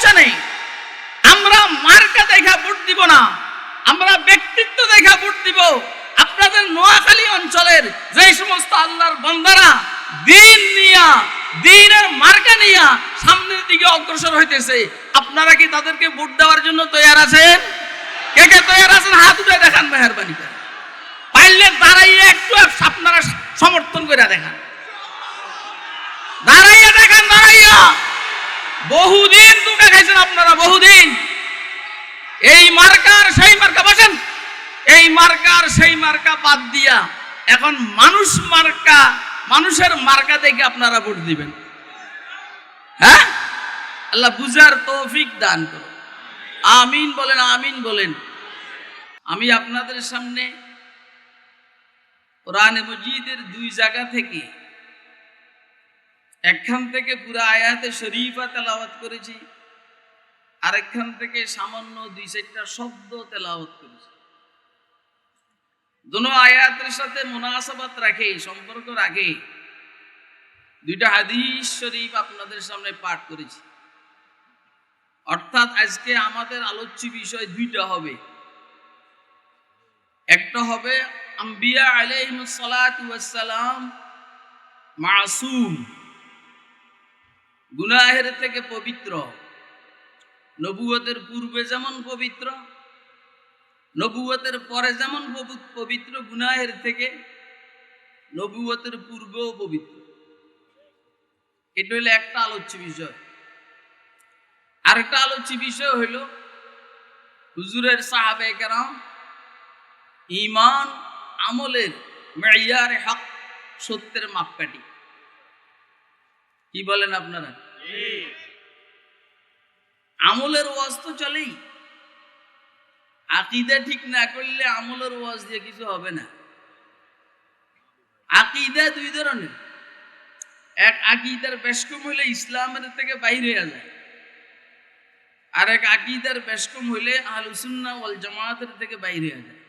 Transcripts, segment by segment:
নির্বাচনে আমরা মার্কা দেখা ভোট দিব না, আমরা ব্যক্তিত্ব দেখা ভোট দিব। আপনাদের নোয়াখালী অঞ্চলের যে সমস্ত আল্লাহর বান্দারা দিন নিয়া, দিনের মার্কা নিয়া সামনের দিকে অগ্রসর হইতেছে, আপনারা কি তাদেরকে ভোট দেওয়ার জন্য তৈরি আছেন? কে কে তৈরি আছেন? হাত উঠে দেখান মেহেরবানি করে। পাইলে দাঁড়াইয়া একটু আপনারা সমর্থন করে দেখান, দাঁড়াইয়া দেখান, দাঁড়াইয়া। বহুদিন দুঃখে খাইছেন আপনারা, বহুদিন। এই মার্কার সেই মার্কা, বসেন, এই মার্কার সেই মার্কা বাদ দিয়া এখন মানুষ মার্কা, মানুষের মার্কা দেখে আপনারা ভোট দিবেন। হ্যাঁ, আল্লাহ বুঝার তৌফিক দান করো। আমিন বলেন, আমিন বলেন। আমি আপনাদের সামনে কোরআনে মজিদের দুই জায়গা থেকে, একখান থেকে পুরা আয়াতে শরীফা তেলাওয়াত করেছি, আরেকখান থেকে সামান্য দুই চারটা শব্দ তেলাওয়াত করেছি। দোনো আয়াতের সাথে মুনাসাবাত রাখে, সম্পর্ক রাখে দুইটা হাদিস শরীফ আপনাদের সামনে পাঠ করেছি। অর্থাৎ আজকে আমাদের আলোচ্য বিষয় দুইটা হবে। একটা হবে আম্বিয়া আলাইহিস সালাতু ওয়াস সালাম মাসুম, গুনাহের থেকে পবিত্র। নবুয়তের পূর্বে যেমন পবিত্র, নবুয়তের পরে যেমন পবিত্র, গুনাহের থেকে নবুয়তের পূর্বেও পবিত্র। এটা হইল একটা আলোচ্য বিষয়। আরেকটা আলোচ্য বিষয় হইল হুজুরের সাহাবায়ে কেরাম ঈমান আমলের মেয়ারে হক, সত্যের মাপকাঠি। কি বলেন আপনারা? আমলের ওয়াজ তো চলেই, আকীদা ঠিক না করলে আমলের ওয়াজ দিয়ে কিছু হবে না। আকীদা দুই ধরনের, এক আকীদার বেশকম হইলে ইসলামের থেকে বাইরে হয়ে যায়, আর এক আকীদার বেশকম হইলে আহলুস সুন্নাহ ওয়াল জামাতের থেকে বাইরে হয়ে যায়।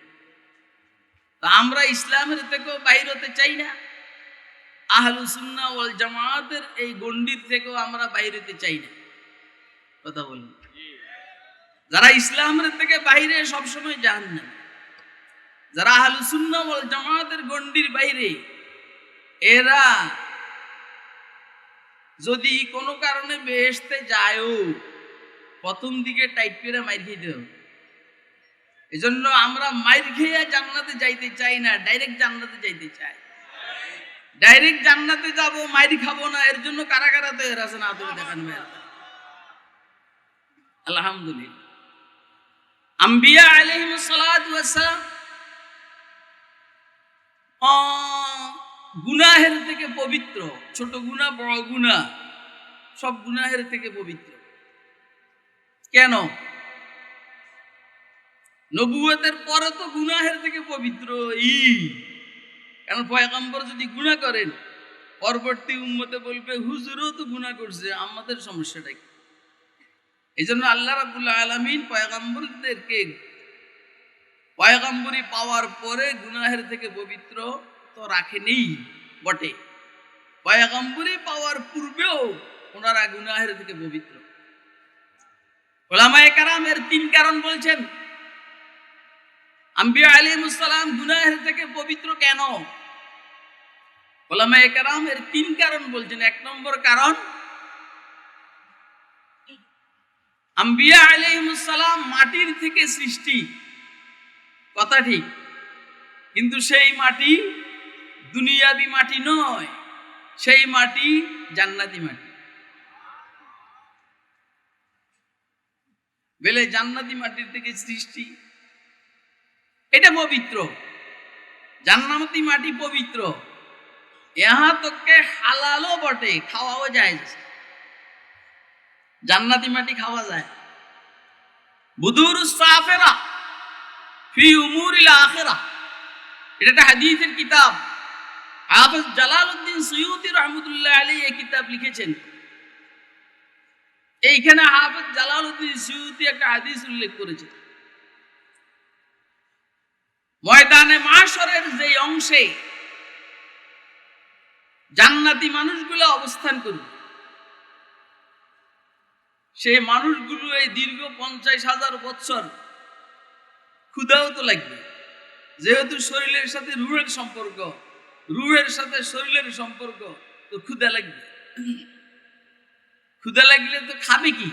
তা আমরা ইসলামের থেকেও বাইরে হতে চাই না, আহলুস সুন্নাহ ওয়াল জামাতের এই গণ্ডির থেকেও আমরা বাইরে হতে চাই না। কথা বলুন, যারা ইসলামের থেকে বাইরে সবসময় জাহান্নাম, যারা আহলুস সুন্নাহ ওয়াল জামাতের গণ্ডির বাইরে, এরা যদি কোনো কারণে বেহেশতে যায়ও প্রথম দিকে টাইট করে মাইর খেতে হবে। এই জন্য আমরা মাইর খেয়ে জান্নাতে যাইতে চাই না, ডাইরেক্ট জান্নাতে যাইতে চাই। ডাইরেক্ট জান্নাতে যাব, মাইর খাবো না, এর জন্য কারা কারা তৈরি আছেন হাত তুলে দেখান। আলহামদুলিল্লাহ। আম্বিয়া আলাইহিস সালাতু ওয়াস সালাম গুনাহের থেকে পবিত্র। ছোট গুনাহ, বড় গুনাহ, সব গুনাহের থেকে পবিত্র। কেন? নবুয়তের পরে তো গুনাহের থেকে পবিত্র। কারণ পয়গম্বর যদি গুনাহ করেন, পরবর্তী উম্মতে বলবে হুজুরও তো গুনাহ করছে, আমাদের সমস্যাটা কি? এই জন্য আল্লাহ রাব্বুল আলামিন পয়গম্বরদেরকে পয়গম্বরি পাওয়ার পরে গুনাহের থেকে পবিত্র তো রাখেনি বটে, পয়গম্বরি পাওয়ার পূর্বেও ওনারা গুনাহের থেকে পবিত্র। উলামায়ে কেরাম এর তিন কারণ বলছেন। আম্বিয়া আলাইহিস সালাম গুনাহের থেকে পবিত্র কেন? উলামায়ে কেরাম এর তিন কারণ বলছেন। এক নম্বর কারণ, আম্বিয়া আলাইহিস সালাম মাটির থেকে সৃষ্টি, কথা ঠিক, কিন্তু সেই মাটি দুনিয়াবি মাটি নয়, সেই মাটি জান্নাতি মাটি। বলে জান্নাতি মাটির থেকে সৃষ্টি, এটা পবিত্র। জান্নাতি মাটি পবিত্র, यहाँ तक के হালালও বটে, খাওয়াও যায়। জান্নাতি মাটি খাওয়া যায়। বুদুরুস সাফিরা ফি উমুরিল আখিরা, এটা একটা হাদিসের কিতাব। হাফেজ জালালউদ্দিন সুয়ুতি রাহমাতুল্লাহ আলাইহি এই কিতাব লিখেছেন। এইখানে হাফেজ জালালউদ্দিন সুয়ুতি একটা হাদিস উল্লেখ করেছেন। ময়দানে মাশরের যে অংশে জান্নাতি মানুষগুলো অবস্থান করবে, সেই মানুষগুলো এই দীর্ঘ 50,000 বছর ক্ষুধাও তো লাগবে, যেহেতু শরীরের সাথে রুহের সম্পর্ক, রুহের সাথে শরীরের সম্পর্ক, তো ক্ষুধা লাগবে। ক্ষুধা লাগলে তো খাবে কি?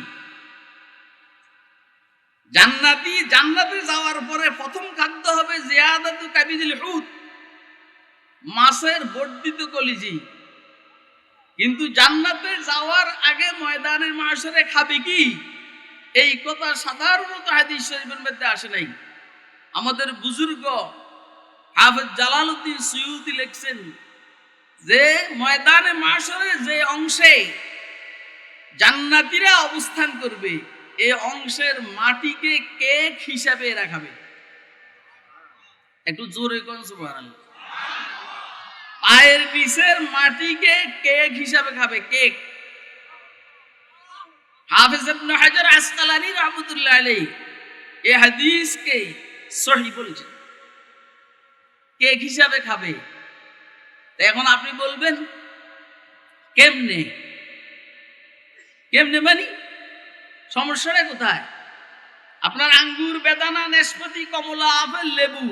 জান্নাতে যাওয়ার পরে প্রথম খাদ্য হবে জিয়াদাতু কাবিদিল হুত, মাছের বর্ধিত কলিজি। কিন্তু জান্নাতে যাওয়ার আগে ময়দানের মাশরে খাবে কি, এই কথা সাধারণত হাদিস শরীফের মধ্যে আসে নাই। আমাদের বুজুর্গ হাফেজ জালালউদ্দিন সুয়ুতি লিখছেন যে ময়দানে মাশরে যে অংশে জান্নাতীরা অবস্থান করবে, এই অংশের মাটিকে কেক হিসাবে রাখাবে। একটু জোরে কোন সুবহানাল্লাহ। পায়ের নিচের মাটিকে কেক হিসাবে খাবে, কেক। হাফেজ ইবনে হাজার আসকালানী রাহমাতুল্লাহ আলাইহি এই হাদিসকে সহিহ বলেছেন, কেক হিসাবে খাবে। এখন আপনি বলবেন কেমনে কেমনে মানে সমস্যাটা কোথায়? আপনার আঙ্গুর, বেদানা, নাশপাতি, কমলা, আপেল, লেবু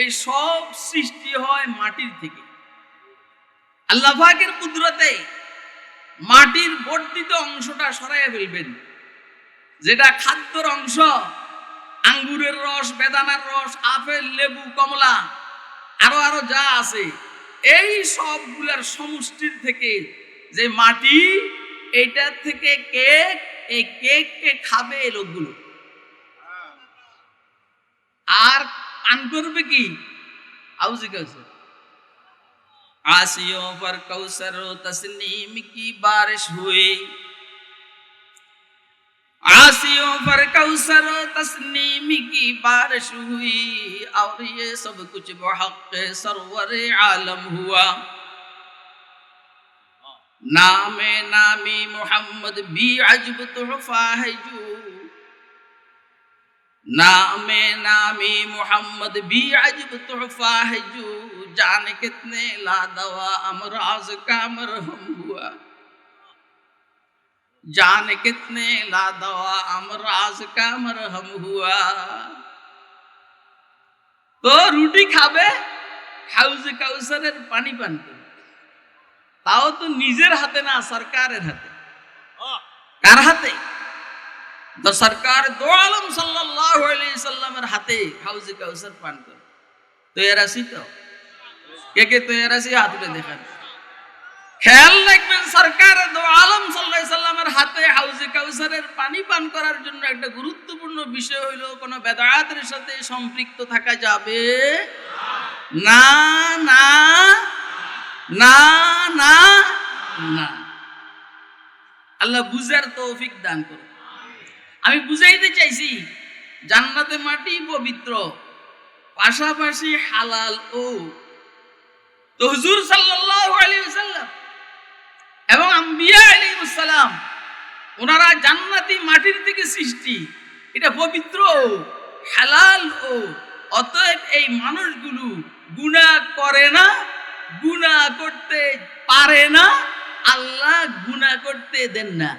এই সব সৃষ্টি হয় মাটির থেকে। আল্লাহ পাকের কুদরতে মাটির বর্ধিত অংশটা সরাইয়া ফেলবেন, যেটা খাদ্যর অংশ, আঙ্গুরের রস, বেদানার রস, আপেল, লেবু, কমলা, আরো যা আছে, এই সবগুলার সমষ্টির থেকে যে মাটি, এটা থেকে কেক, এই কেককে খাবে এই লোকগুলো। আর পান করবে কি? আউজি কাউসার। आसियों पर कौसर तस्नीम की बारिश हुई, आसियों पर कौसर तस्नीम की बारिश हुई, और ये सब कुछ बहक़ सरवर आलम हुआ। नामे नामी मोहम्मद भी अजब तोहफा है जो, नामे नामी मोहम्मद भी अजब तोहफा है जो, जाने कितने लादवा अमराज का मरहम हुआ, जाने कितने लादवा अमराज का मरहम हुआ। तो রুটি খাবে, হাউজে কাউসারের পানি পান করবে, তাও তো নিজের হাতে না, সরকারের হাতে। কার হাতে? তো সরকার দো আলম সাল্লাল্লাহু আলাইহি সাল্লামের হাতে হাউজে কাউসার পান করে। তো এর আসি তো কে তো এর আসি হাত উঠে দেখান। খেয়াল রাখবেন, সরকার দো আলম সাল্লাল্লাহু আলাইহি সাল্লামের হাতে হাউজে কাউসারের পানি পান করার জন্য একটা গুরুত্বপূর্ণ বিষয় হইল কোন বেদাতের সাথে সম্পৃক্ত থাকা যাবে না, না, না, না, না। আল্লাহ বুঝার তৌফিক দান করুন। আমি বুঝাইতে চাইছি, জান্নাতে মাটি পবিত্র, পাশাপাশি হালাল। ও তো হুজুর সাল্লাল্লাহু আলাইহি ওয়াসাল্লাম এবং আম্বিয়া আলাইহিস সালাম, ওনারা জান্নাতি মাটির থেকে সৃষ্টি, এটা পবিত্র, হালাল। ও অতএব এই মানুষগুলো গুনাহ করে না, গুনাহ করতে পারে না, আল্লাহ গুনাহ করতে দেন না।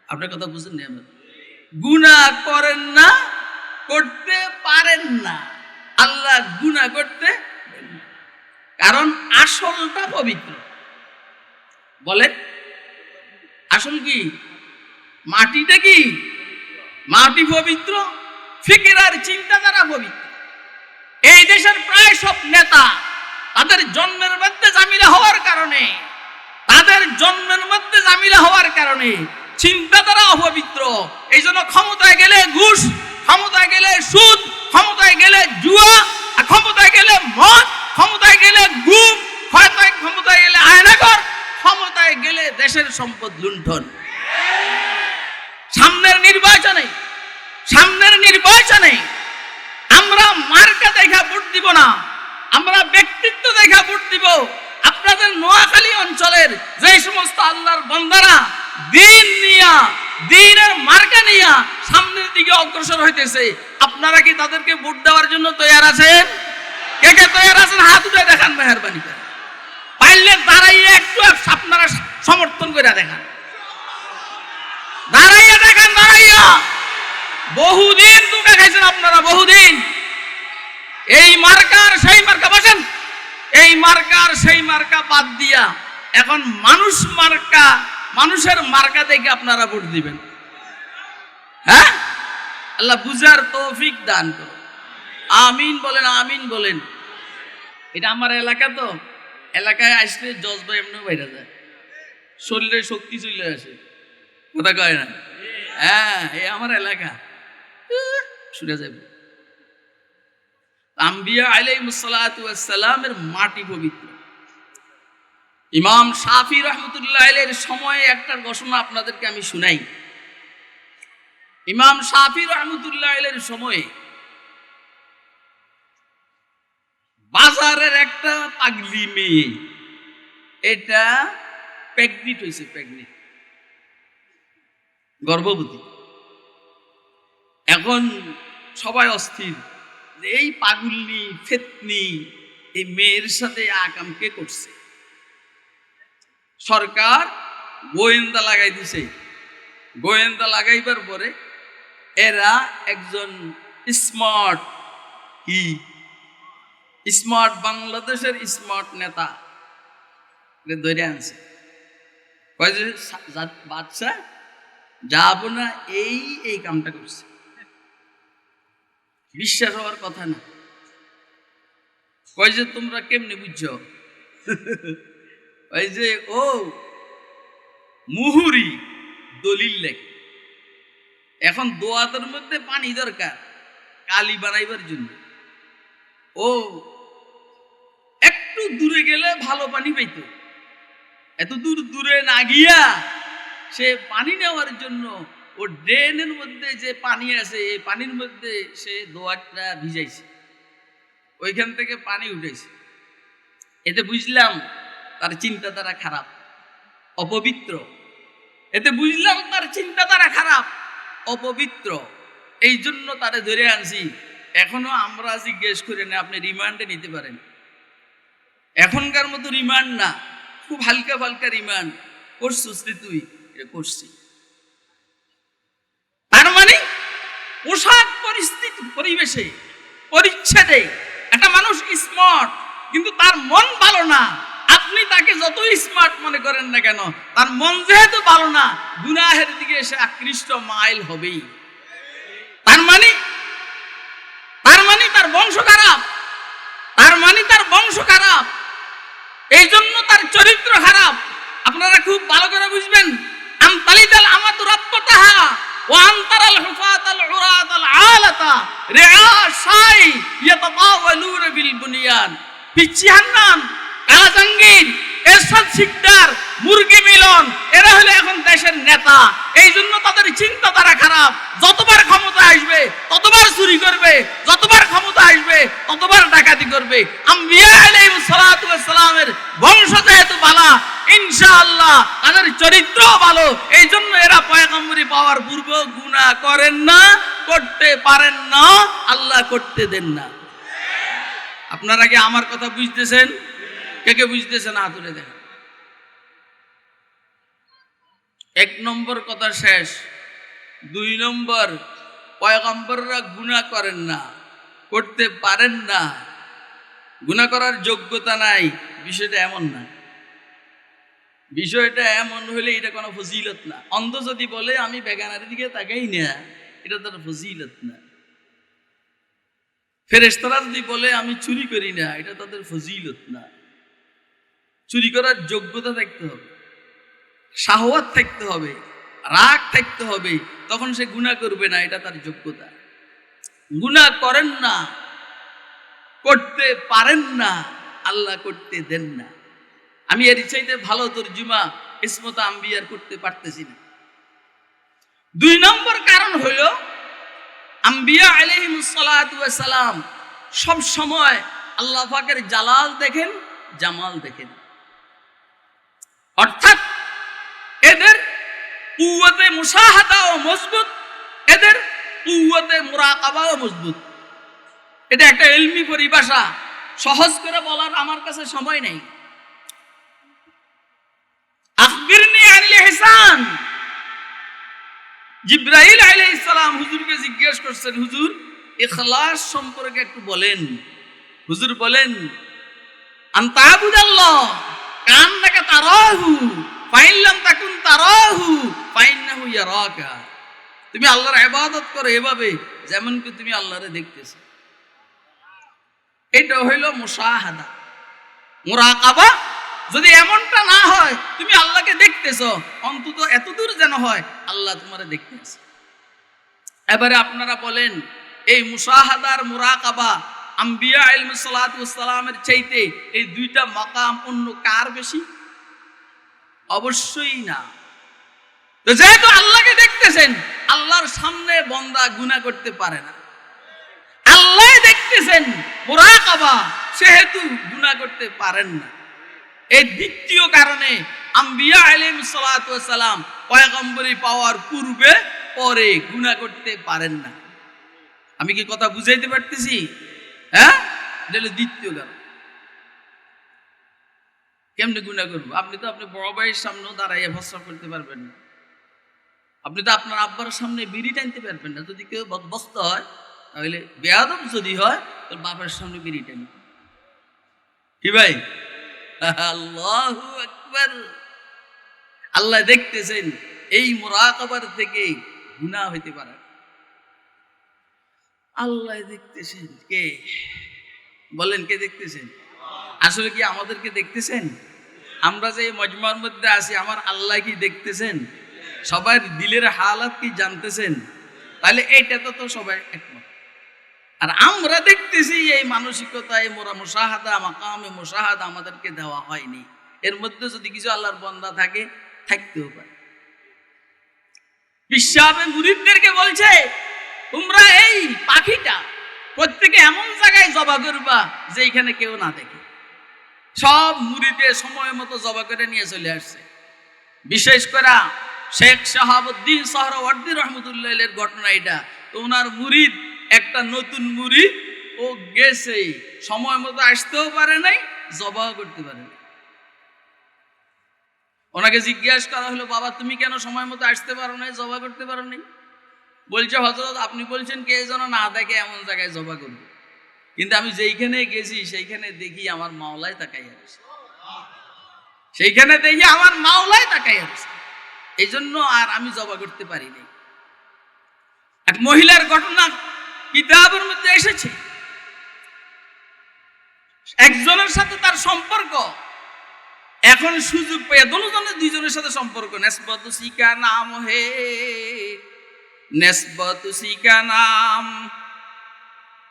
আপনার কথা বুঝেন না? আমার গুনাহ করেন না, করতে পারেন না, আল্লাহ গুনাহ করতে দেন না। কারণ আসলটা পবিত্র। বলেন আসল কি? মাটিটা কি? মাটি পবিত্র, ফিকির আর চিন্তাধারা পবিত্র। এই দেশের প্রায় সব নেতা তাদের জন্মের মধ্যে জামিলা হওয়ার কারণে, তাদের জন্মের মধ্যে জামিলা হওয়ার কারণে চিন্তাধারা অপবিত্র। এই জন্য ক্ষমতায় গেলে ঘুষ, ক্ষমতায় গেলে সুদ, ক্ষমতায় গেলে জুয়া, ক্ষমতায় গেলে মদ, ক্ষমতায় গেলে গুম, ক্ষমতায় গেলে আয়নাঘর, ক্ষমতায় গেলে দেশের সম্পদ লুণ্ঠন। সামনের নির্বাচনে আমরা মার্কা দেখা ভোট দিব না, আমরা ব্যক্তিত্ব দেখা ভোট দিব। আপনাদের নোয়াখালী অঞ্চলের যে সমস্ত আল্লাহর বান্দারা দিন নিয়া, দিনের মার্কা নিয়া সামনের দিকে অগ্রসর হইতেছে, আপনারা কি তাদেরকে ভোট দেওয়ার জন্য তৈরি আছেন? কে কে তৈরি আছেন? হাত উঠে দেখান মেহেরবানি করে। পাইলে দাঁড়াইয়ে একটু আপনারা সমর্থন করে দেখান। বহুদিন ধোঁকা খাইছেন আপনারা, বহুদিন। এই মার্কার সেই মার্কা, বসেন, এই মার্কার সেই মার্কা বাদ দিয়া এখন মানুষ মার্কা, মানুষের মার্কা দেখে আপনারা ভোট দিবেন। হ্যাঁ, আল্লাহ বুঝার তৌফিক দান করো। আমিন বলেন, আমিন বলেন। এটা আমার এলাকা, তো এলাকায় আসলে জজবা এমনি বাইরে যায়, শরীরে শক্তি চলে আসে, কথা কয় না? হ্যাঁ, এই আমার এলাকা, শুনে যাব। আম্বিয়া আলাইহিস সালাতু ওয়াস সালামের মাটি পবিত্র। ইমাম শাফি রাহমাতুল্লাহ আলাইহির সময়ে একটা ঘটনা আপনাদেরকে আমি শুনাই। ইমাম শাফি রাহমাতুল্লাহ আলাইহির সময়ে বাজারের একটা পাগলি মেয়ে, এটা প্রেগনেন্ট হয়েছে, প্রেগনেন্ট, গর্ভবতী। এখন সবাই অস্থির, এই পাগলনি ফেতনি এই মেয়ের সাথে আকাম কে করছে। সরকার গোয়েন্দা লাগাই দিছে। গোয়েন্দা লাগাইবার পরে এরা একজন স্মার্ট, কি স্মার্ট, বাংলাদেশের স্মার্ট নেতা ধরে আনছে। কয় যে বাচ্চা যাবো না, এই কামটা করছে। বিশ্বাস হওয়ার কথা না। কয় যে তোমরা কেমনে বুঝছো? ওই যে ও মুহুরি দলিল লেখে। এখন দোয়াতের মধ্যে পানি দরকার কালি বানাইবার জন্য। ও একটু দূরে গেলে ভালো পানি পাইত, এত দূরে না গিয়া সে পানি নেওয়ার জন্য ও ড্রেনের মধ্যে যে পানি আছে এই পানির মধ্যে সে দোয়াতটা ভিজাইছে, ওইখান থেকে পানি উঠেছে। এতে বুঝলাম তার চিন্তাধারা খারাপ, অপবিত্র। এতে বুঝলাম তার চিন্তাধারা খারাপ, অপবিত্র। এই জন্য তারে ধরে আনছি। এখনো আমরা জিজ্ঞেস করে না, আপনি রিমান্ডে নিতে পারেন। এখনকার মতো রিমান্ড না, খুব হালকা ফালকা রিমান্ড। করছিস তুই? করছি। তার মানে পোশাক পরিস্থিতি, পরিবেশে, পরিচ্ছেদে একটা মানুষ স্মার্ট, কিন্তু তার মন ভালো না। আপনি তাকে যতই স্মার্ট মনে করেন না কেন, তার মন যেহেতু ভালো না, গুনাহের দিকে সে আকৃষ্ট মাইল হবেই। তার মানে তার বংশ খারাপ, তার মানে তার বংশ খারাপ, এই জন্য তার চরিত্র খারাপ। আপনারা খুব ভালো করে বুঝবেন। আমতালিদাল আমাতু রাব্বাতাহা ওয়া আনতারাল হুফাতাল উরাতাল আলাতা রিআশাই ইয়াতাতাওয়ালুনা বিল বুনিয়ান। পিচ্চি হান্নান, কালাজাঙ্গির, এরশাদ শিকদার, মুরগি মিলন, এরা হলো এখন দেশের নেতা। এই জন্য তাদের চিন্তাধারা খারাপ। যতবার ক্ষমতা আসবে ততবার চুরি করবে, যতবার ক্ষমতা আসবে ততবার ডাকাতি করবে। আম্বিয়া আলাইহিস সালাতু ওয়াস সালামের বংশ যেহেতু ভালো, ইনশাআল্লাহ তাদের চরিত্র ভালো। এই জন্য এরা পয়গম্বরি পাওয়ার পূর্ব গুনাহ করেন না, করতে পারেন না, আল্লাহ করতে দেন না। আপনারা কি আমার কথা বুঝতেছেন? কে কে বুঝতেছেন হাত তুলে দেখেন। এক নম্বর কথা শেষ। 2 নম্বর, পয়গম্বররা গুনাহ করেন না, করতে পারেন না, গুনাহ করার যোগ্যতা নাই। বিষয়টা এমন না। বিষয়টা এমন হলে এটা কোনো ফজিলত না। অন্ধ যদি বলে আমি বেগানার দিকে তাকাই না, এটা তার ফজিলত না। ফেরেশতারা যদি বলে আমি চুরি করি না, এটা তাদের ফজিলত না। চুরি করার যোগ্যতা থাকতে হবে, শাহওয়াত থাকতে হবে, রাগ থাকতে হবে, তখন সে গুনাহ করবে না, এটা তার যোগ্যতা। গুনাহ করেন না, করতে পারেন না, আল্লাহ করতে দেন না। আমি এর চাইতে ভালো তরজমা ইসমত আম্বিয়ার করতে পারতেছি না। 2 নম্বর কারণ হলো আম্বিয়া আলাইহিস সালাতু ওয়াস সালাম সব সময় আল্লাহ পাকের জালাল দেখেন, জামাল দেখেন। অর্থাৎ এদের কুওয়াতে মুশাহাদাও মজবুত, এদের কুওয়াতে মুরাকাবাও মজবুত। এটা একটা ইলমি পরিভাষা, সহজ করে বলার আমার কাছে সময় নেই। আখবিরনি আনিল ইহসান, জিবরাইল আলাইহিস সালাম হুজুরকে জিজ্ঞেস করছেন, হুজুর ইখলাস সম্পর্কে একটু বলেন। হুজুর বলেন, আনতাবুদাল্লাহ কান্নাকা তারাহু ফাইন লাম তাকুন তারাহু ফাইন্নাহু ইয়ারাকা। তুমি আল্লাহর ইবাদত করো এভাবে যেমন কি তুমি আল্লাহরে দেখতেছো। এটা হইল মুশাহাদা, মুরাকাবা। যদি এমনটা না হয় তুমি আল্লাহকে দেখতেছো, অন্তত এতদূর যেন হয় আল্লাহ তোমারে দেখতেছে। এবারে আপনারা বলেন, এই মুশাহাদার মুরাকাবা আম্বিয়া আলাইহিস সালাতু ওয়াস সালামের চাইতে এই দুইটা মাকাম অন্য কার বেশি? অবশ্যই না। তো যেহেতু আল্লাহকে দেখতেছেন, আল্লাহর সামনে বান্দা গুনাহ করতে পারে না। আল্লাহ দেখতেছেন, মুরাকাবা, সেহেতু গুনাহ করতে পারেন না। এই দ্বিতীয় কারণে আম্বিয়া আলাইহিস সালাতু ওয়াস সালাম পয়গম্বরি পাওয়ার পূর্বে পরে গুনাহ করতে পারেন না। আমি কি কথা বুঝাইতে পারতেছি? হ্যাঁ, এটা হলো দ্বিতীয় কারণ। কেমনে গুনাহ করবো? আপনি তো আপনি বড় ভাইয়ের সামনেও দাঁড়াইয়া ভরসা করতে পারবেন না। আপনি তো আপনার আব্বার সামনে বিড়ি টানতে পারবেন না। যদি কেউ বদবস্ত হয়, তাহলে বেয়াদব যদি হয়, তোর বাবার সামনে বিড়ি টানবে। কি ভাই? আল্লাহু আকবার। আল্লাহ দেখতেছেন, এই মুরাকাবার থেকে গুনাহ হইতে পারে। আল্লাহ দেখতেছেন। কে বলেন, কে দেখতেছেন? আসলে কি আমাদেরকে দেখতেছেন? আমরা যে মজমার মধ্যে আছি, আমার আল্লাহ কি দেখতেছেন? সবার দিলের হালাত কি জানতেছেন? তাহলে এইটা তো সবাই একমত। আর আমরা দেখতেছি এই মানসিকতা, এই মুশাহাদা, মাকামে মুশাহাদা আমাদেরকে দেওয়া হয়নি। এর মধ্যে যদি কিছু আল্লাহর বান্দা থাকে, থাকতেও পারে। বিশ্ববে মুরিদদেরকে বলছে, তোমরা এই পাখিটা প্রত্যেকে এমন জায়গায় জবা করবা যে এখানে কেউ না দেখে। সব মুরিদে সময় মতো জবা করে নিয়ে চলে আসছে। বিশেষ করে শেখ শাহাবুদ্দিন সোহরাওয়ার্দী রহমতুল্লাহ এর ঘটনা এটা। তো ওনার মুরিদ, একটা নতুন মুরিদ, ও গেছে সময় মতো আসতেও পারে নাই, জবাও করতে পারে নাই। ওনাকে জিজ্ঞাসা করা হলো, বাবা তুমি কেন সময় মতো আসতে পারো নাই, জবা করতে পারো নাই? বলছে, হযরত আপনি বলছেন কে যেন না দেখে এমন জায়গায় জবা করবে, কিন্তু আমি যেইখানে গেছি সেইখানে দেখি আমার মাওলাই তাকাইয়া আছে, সেইখানে দেখি আমার মাওলাই তাকাইয়া আছে, এই জন্য আর আমি জবা করতে পারি নাই। এক মহিলার ঘটনা কিতাবের মধ্যে এসেছে। একজনের সাথে তার সম্পর্ক, এখন সুযোগ পেয়ে দুজনের সাথে সম্পর্ক। নেসবত সিকা নাম হে, নেসবত সিকা নাম,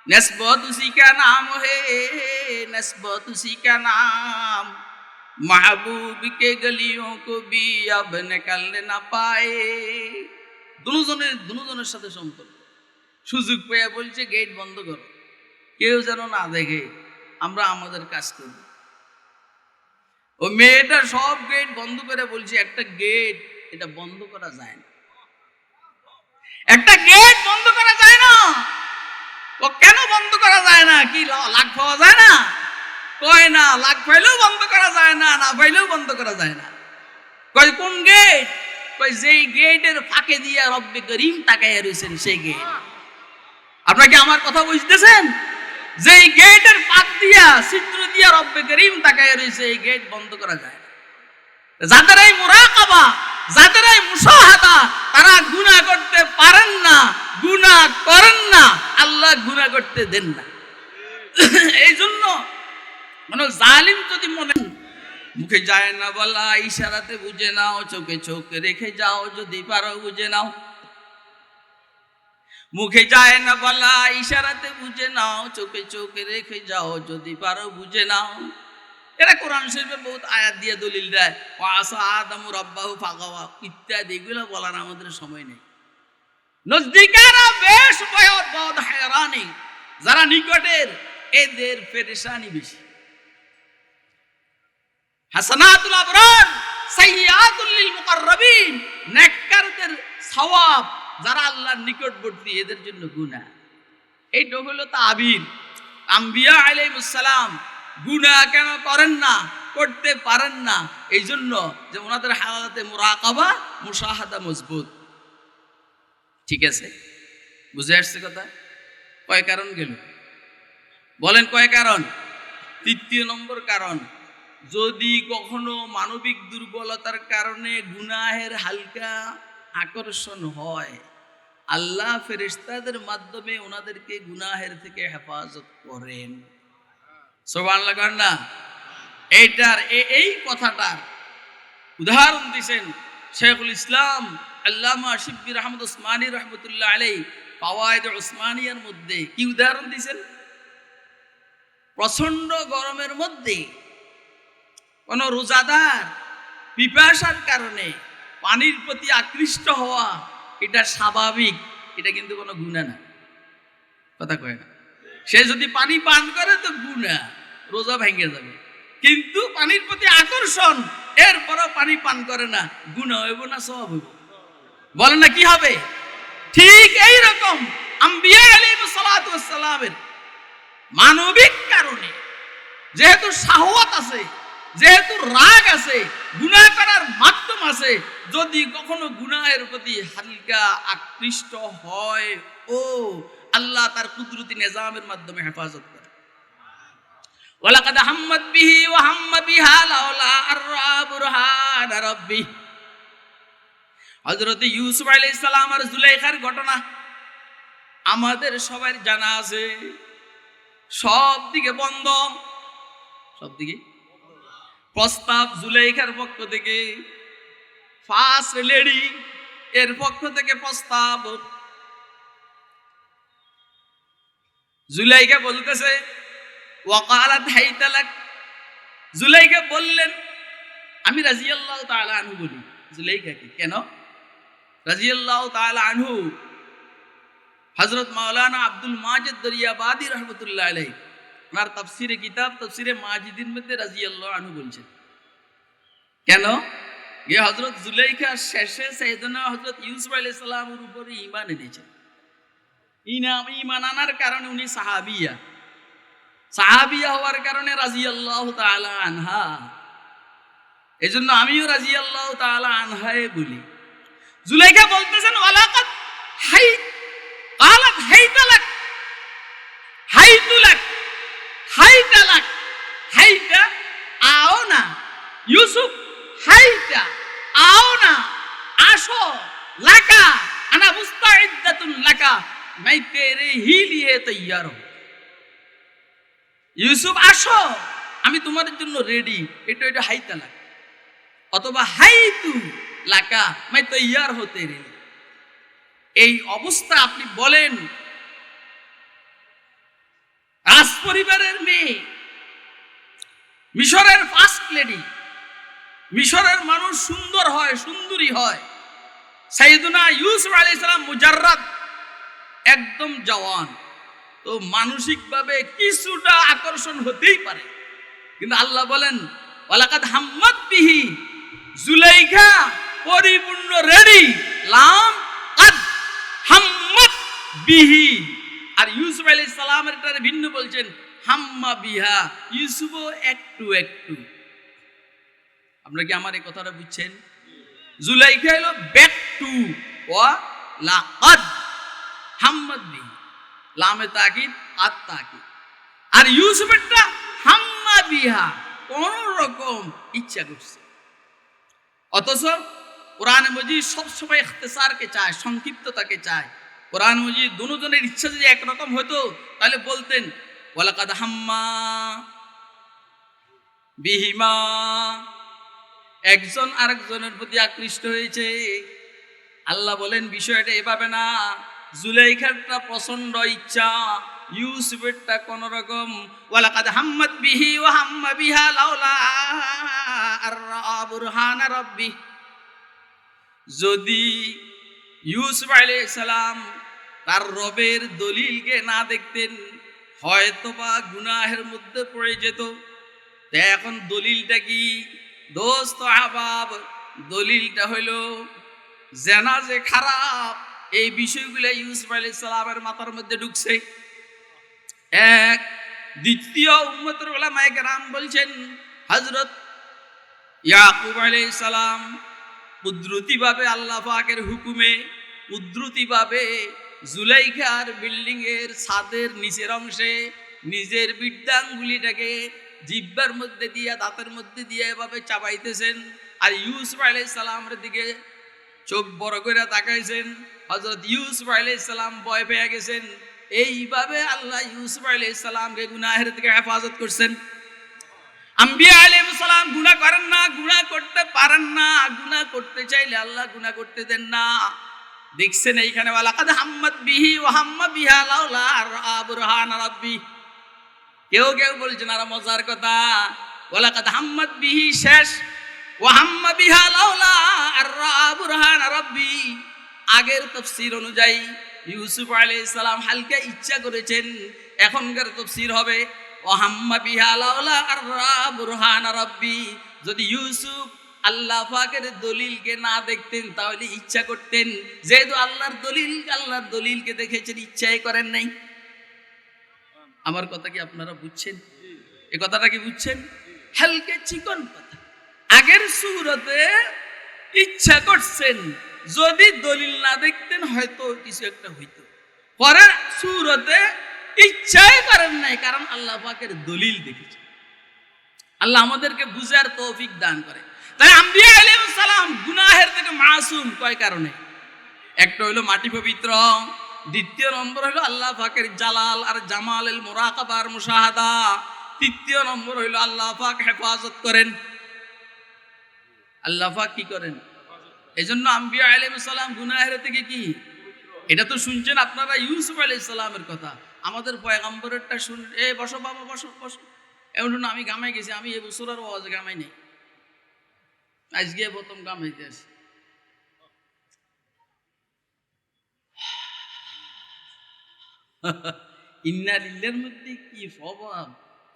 नेस्बत उसी का नाम है, नेस्बत उसी का नाम, महबूब के गलियों को भी अब निकलने ना पाए। দুজনের সাথে সম্পর্ক। সুযোগ পেয়ে বলছে গেট বন্ধ করো, কেউ যেন না দেখে, আমরা আমাদের কাজ করব। ও মেয়েটা সব গেট বন্ধ করে বলছে, একটা গেট এটা বন্ধ করা যায় না, একটা গেট বন্ধ করা যায় না। ও কেন বন্ধ করা যায় না? কি লাগ পাওয়া যায় না? কয় না, লাগ পাইলেও বন্ধ করা যায় না, না পাইলেও বন্ধ করা যায় না। কয় কোন গেট? কয় যেই গেটের ফাঁকে দিয়া রব্বে করিম তাকাইয়া রয়েছেন সেই গেট। আপনারা কি আমার কথা বুঝতেছেন? যেই গেটের ফাঁক দিয়া, ছিদ্র দিয়া রব্বে করিম তাকাইয়া রয়েছে, এই গেট বন্ধ করা যায় না। যাদের এই মুরাকাবা, যাদের এই মুশাহাদা, তারা গুনাহ করতে পারেন না, গুনাহ করেন না, আল্লাহ গুনাহ করতে দেন না। এই জন্য মানে জালিম যদি মনে, মুখে যায় না বলা, ইশারাতে বুঝে নাও, চোখে চোখ রেখে যাও, যদি পারো বুঝে নাও। মুখে যায় না বলা, ইশারাতে বুঝে নাও, চোখে চোখ রেখে যাও, যদি পারো বুঝে নাও। এরা কোরআন শরীফে বহুত আয়াত দিয়ে দলিল দেয়, ওয়াসা আদমু রাব্বাহু ফাগাওয়া ইত্যাদি, এগুলো বলার আমাদের সময় নেই। নজদিকারা বেশ বহুত হায়রানি, যারা নিকটের এদের পেরেশানি বেশি। হাসানাতুল আবরার সাইয়্যাতুল লিল মুকাররাবিন, নেককারদের সওয়াব, যারা আল্লাহর নিকটবর্তী, এদের জন্য গুনাহ। এইটা হলো তাবির। আম্বিয়া আলাইহিস সালাম গুনাহ কেন করেন না, করতে পারেন না? এই জন্য যে ওনাদের হালাতে মুরাকাবা, মুশাহাদা মজবুত। ঠিক আছে, বুঝে আসছে কথা? কয় কারণ গেল বলেন? কয় কারণ? তৃতীয় নম্বর কারণ, যদি কখনো মানবিক দুর্বলতার কারণে গুনাহের হালকা আকর্ষণ হয়, আল্লাহ ফেরেশতাদের মাধ্যমে ওনাদেরকে গুনাহের থেকে হেফাজত করেন। সুবহানাল্লাহ করেন না? এই কথাটার উদাহরণ দিয়েছেন শেখুল ইসলাম আল্লামা শিবলি আহমদ উসমানী রহমতুল্লাহ আলাইহি ফাওয়ায়েদ উসমানিয়ার মধ্যে। কি উদাহরণ দিয়েছেন? প্রচন্ড গরমের মধ্যে কোন রোজাদার পিপাসার কারণে পানির প্রতি আকৃষ্ট হওয়া, এটা স্বাভাবিক, এটা কিন্তু কোনো গুনাহ না। কথা কয় না? সে যদি পানি পান করে তো গুনাহ, রোজা ভেঙে যাবে। কিন্তু পানির প্রতি আকর্ষণ, এরপরও পানি পান করে না, গুনাহ হইব না সওয়াব হইব? বলেন না কি হবে? ঠিক এই রকম আম্বিয়া আলাইহিস সালাতু ওয়াস সালামের মানবিক কারণে যেহেতু শাহওয়াত আছে, যেহেতু রাগ আছে, গুনাহ করার মাধ্যম আছে, যদি কখনো গুনাহের প্রতি হালকা আকৃষ্ট হয়, ও আল্লাহ তার কুদরতি নিজামের মাধ্যমে হেফাজত করে। ওয়ালাকাদ হাম্মাত বিহি ওয়া হাম্মা বিহা লাউলা আররা বুরহান রাব্বি। হযরত ইউসুফ আলাইহিস সালাম আর জুলাইখার ঘটনা আমাদের সবার জানা আছে। সব দিকে বন্ধ, সব দিকে প্রস্তাব জুলাইখার পক্ষ থেকে, ফার্স্ট লেডি এর পক্ষ থেকে প্রস্তাব। জুলাইখা বলতেছে ওয়াকালাত হাইতালাক, জুলাইখা বললেন আমি রাদিয়াল্লাহু তাআলা আনহু বলি। জুলাইখাকে কেন রাদিয়াল্লাহু তাআলা আনহু? হযরত মাওলানা আব্দুল মাজিদ দরিয়াবাদী রহমাতুল্লাহ আলাইহি ওনার তাফসিরে কিতাব তাফসিরে মাজিদিন মধ্যে রাদিয়াল্লাহু আনহু বলছেন। কেন? এ হযরত জুলাইখা শেষে সাইয়েদনা হযরত ইউসুফ আলাইহিস সালামের উপরে ঈমান এনেছেন। ঈমান আনার কারণে উনি সাহাবিয়া হওয়ার কারণে রাদিয়াল্লাহু তাআলা আনহা। এজন্য আমিও রাদিয়াল্লাহু তাআলা আনহায়ে বলি। জুলাইখা বলতেছেন ওয়ালাকাত قالت هيت لك هيت आओ ना यूसुफ هيت आओ ना आशो लका अना मुस्ताइद्दतुन लका मैं तेरे ही लिए तैयार हूं। ইউসুফ আসো, আমি তোমাদের জন্য রেডি। এটা হাইতা লাক, অথবা হাইতু লাকা मैं तैयार हूं तेरे लिए। এই অবস্থা আপনি বলেন, রাজ পরিবারের মেয়ে, মিশরের ফার্স্ট লেডি, মিশরের মানুষ সুন্দর হয়, সুন্দরী হয়। সাইয়েদুনা ইউসুফ আলাইহিস সালাম মুজাররাদ, একদম জওয়ান, তো মানসিকভাবে কিছুটা আকর্ষণ হতেই পারে। কিন্তু আল্লাহ বলেন ওয়ালাকাদ হাম্মাত বিহি, জুলাইখা পরিপূর্ণ রেডি, লাম কাদ হাম্মাত বিহি। আর ইউসুফ আলাইহিস সালামের টারে ভিন্ন বলছেন হাম্মা বিহা, ইউসুফও একটু একটু। আপনারা কি আমার এই কথাটা বুঝছেন? জুলাইখা হলো ব্যাক টু ওয়া লাকাদ হাম্মাত বিহি, লামে তাকিদ আত তাকিদ। আর ইউসুফেরটা হাম্মা বিহা, কোন রকম ইচ্ছা করছে। অথচ কোরআন মজিদ সবসময় ইখতিসারকে চায়, সংক্ষিপ্ততাকে চায়। কোরআন মজিদ দুজনের ইচ্ছা যদি একরকম হতো তাহলে বলতেন ওয়ালাকাদ হাম্মা বিহিমা, একজন আরেকজনের প্রতি আকৃষ্ট হয়েছে। আল্লাহ বলেন বিষয়টা এভাবে না, জুলাইখারটা প্রচন্ড ইচ্ছা, ইউসুফেরটা কোন রকম। ওয়ালাকাদ হাম্মাত বিহি ওয়া হাম্মা বিহা লাউলা আররা বুরহান রাব্বি। যদি ইউসুফ আলাইহিস সালাম তার রবের দলিলকে না দেখতেন, হয়তোবা গুনাহের মধ্যে পড়ে যেত। এখন দলিলটা কি দোস্ত আহবাব? দলিলটা হইল জেনা যে খারাপ, এই বিষয়গুলো ইউসুফ আলাইহিস সালামের মাথার মধ্যে ঢুকছে। এক, দ্বিতীয় উম্মতের উলামায়ে কেরাম বলছেন হযরত ইয়াকুব আলাইহিস সালাম কুদরতিভাবে আল্লাহ পাকের হুকুমে উদ্ধৃতিভাবে জুলাইখার বিল্ডিং এর ছাদের নিচের অংশে নিজের বৃদ্ধাঙ্গুলিটাকে জিহ্বার মধ্যে দিয়া দাঁতের মধ্যে দিয়ে এভাবে চাবাইতেছেন, আর ইউসুফ আলাইহিস সালামের দিকে চোখ বড় করে তাকাইছেন। হযরত ইউসুফ আলাইহিস সালাম ভয় পেয়ে গেছেন। এইভাবে আল্লাহ ইউসুফ আলাইহিস সালামকে গুনাহের থেকে হেফাজত করছেন। আম্বিয়া আলাইহিস সালাম গুনাহ করেন না, গুনাহ করতে পারেন না, গুনাহ করতে চাইলে আল্লাহ গুনাহ করতে দেন না। দেখছেন এইখানে ওয়ালাকাদ হাম্মাত বিহি ওয়া হাম্মা বিহা লাউলা রাআ বুরহান রাব্বি। কেউ কেউ বলছেন আর মজার কথা, ওয়ালাকাদ হাম্মাত বিহি শেষ, ওয়া হাম্মা বিহা লাউলা রাআ বুরহান রাব্বি। আগের তাফসীর অনুযায়ী ইউসুফ আলাইহিস সালাম হালকা ইচ্ছা করেছেন, এখনকার তাফসীর হবে ওয়া হাম্মা বিহা লাউলা রাআ বুরহান রাব্বি। যদি ইউসুফ আল্লাহ পাকের দলিলকে না দেখতেন তাহলে ইচ্ছা করতেন, যেহেতু আল্লাহর দলিলকে দেখেছেন ইচ্ছাই করেন নাই। আমার কথা কি আপনারা বুঝছেন? এই কথাটা কি বুঝছেন? হালকা চিকন কথা। আগের সূরাতে ইচ্ছা করছেন, যদি দলিল না দেখতেন হয়তো কিছু একটা হইতো। পরের সূরাতে ইচ্ছাই করেন নাই, কারণ আল্লাহ পাকের দলিল দেখেছেন। আল্লাহ আমাদেরকে বুঝার তৌফিক দান করে। তাই আম্বিয়া আলাইহিস সালাম গুনাহের থেকে মাসুম কয় কারণে? একটা হলো মাটি পবিত্র, দ্বিতীয় নম্বর হলো আল্লাহ পাকের জালাল আর জামালের মুরাকাবার মুশাহাদা, তৃতীয় নম্বর হলো আল্লাহ পাক হেফাজত করেন। আল্লাহ পাক কি করেন? এজন্য আম্বিয়া আলাইহিস সালাম গুনাহের থেকে কি, এটা তো শুনছেন আপনারা ইউসুফ আলাইহিস সালামের কথা, আমাদের পয়গম্বরেরটা শুন। বসো বাবা, বসো বসো। এমন আমি গামাই গেছি, আমি এই বছর আর ওয়াজ গামাই নেই, আজকে প্রথম গামাইতে আসি। ইন্না লিল্লাহর মধ্যে কি স্বভাব,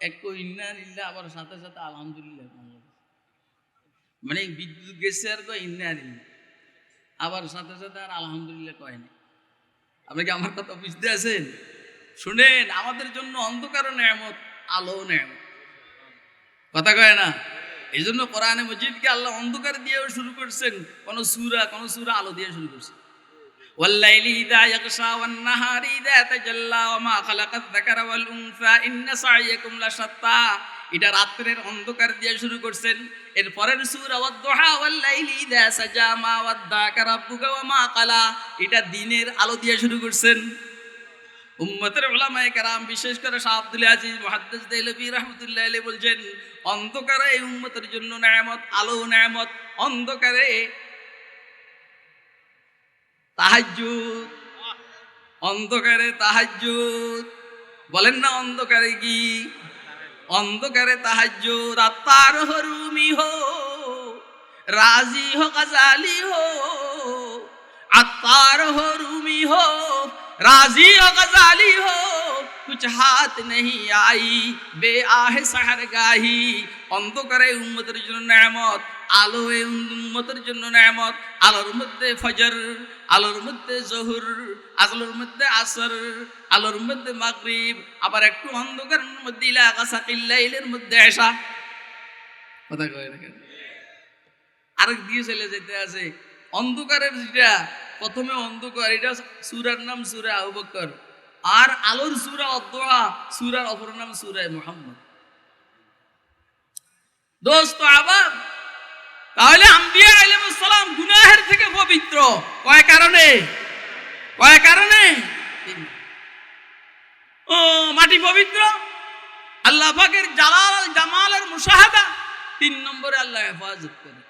এক ইন্না লিল্লাহ আবার সাথে সাথে আলহামদুলিল্লাহ। মানে বিদ্যুৎ গেছে আর কয় ইন্না লিল্লাহ, আবার সাথে সাথে আর আলহামদুলিল্লাহ কয় না। আপনি কি আমার কথা বুঝতে আছেন? শুনেন, আমাদের জন্য অন্ধকার নেয়ামত, আলো নেয়ামত, কথা কয় না? এই জন্য কোরআনে মজিদকে আল্লাহ অন্ধকার দিয়েও শুরু করছেন, কোন সূরা আলো দিয়ে শুরু করছেন। ওয়াল্লাইলি ইযা ইয়াগশা ওয়ান নাহারি ইযা তাজাল্লা ওয়া মা খালাকাত যাকারা ওয়াল উনসা ইন্না সাইয়াকুম লাশাত্তা। এটা রাতের অন্ধকার দিয়ে শুরু করছেন। এর পরের সূরা ওয়াদ-দুহা ওয়াল্লাইলি ইযা সাজা মা ওয়াদ্দাকা রাব্বুকা ওয়া মা ক্বালা, এটা দিনের আলো দিয়ে শুরু করছেন। উম্মতের উলামায়ে কেরাম, বিশেষ করে শাহ আব্দুল আজিজ মুহাদ্দিস দেহলভী রাহমাতুল্লাহি আলাইহি বলছেন, অন্ধকারে এই উম্মতের জন্য নেয়ামত, আলো নেয়ামত। অন্ধকারে তাহাজ্জুদ, অন্ধকারে তাহাজ্জুদ, বলেন না অন্ধকারে কি? অন্ধকারে তাহাজ্জুদ। আত্তার হো রুমি হো, রাজি হো গজালি হো, আত্তার হো রুমি হো, राजी हो गजाली हो, कुछ हाथ नहीं आई बे आहे सहर गाही। অন্ধকারে উম্মতের জন্য নেয়ামত, আলোয় উম্মতের জন্য নেয়ামত। আলোর মধ্যে ফজর, আলোর মধ্যে জোহর, আলোর মধ্যে আসর, আলোর মধ্যে মাগরিব, আবার একটু অন্ধকারের মধ্যে ইলা গাসাকিল লাইলের মধ্যে এশা। কথা কয় না কেন? আরেক দিয়ে চলে যেতে আছে অন্ধকারের, যেটা প্রথমে অন্ধকার, এটা সূরার নাম সূরা আবু বকর, আর আলোর সূরা আদ-দুহা, সূরার অপর নাম সূরা মুহাম্মদ। দোস্ত আবাব, তাহলে আম্বিয়া আলাইহিস সালাম গুনাহের থেকে পবিত্র কয় কারণে? কয় কারণে? ও মাটি পবিত্র, আল্লাহ পাকের জালাল জামালের মুশাহাদা, 3 নম্বরে আল্লাহ হেফাজত করে।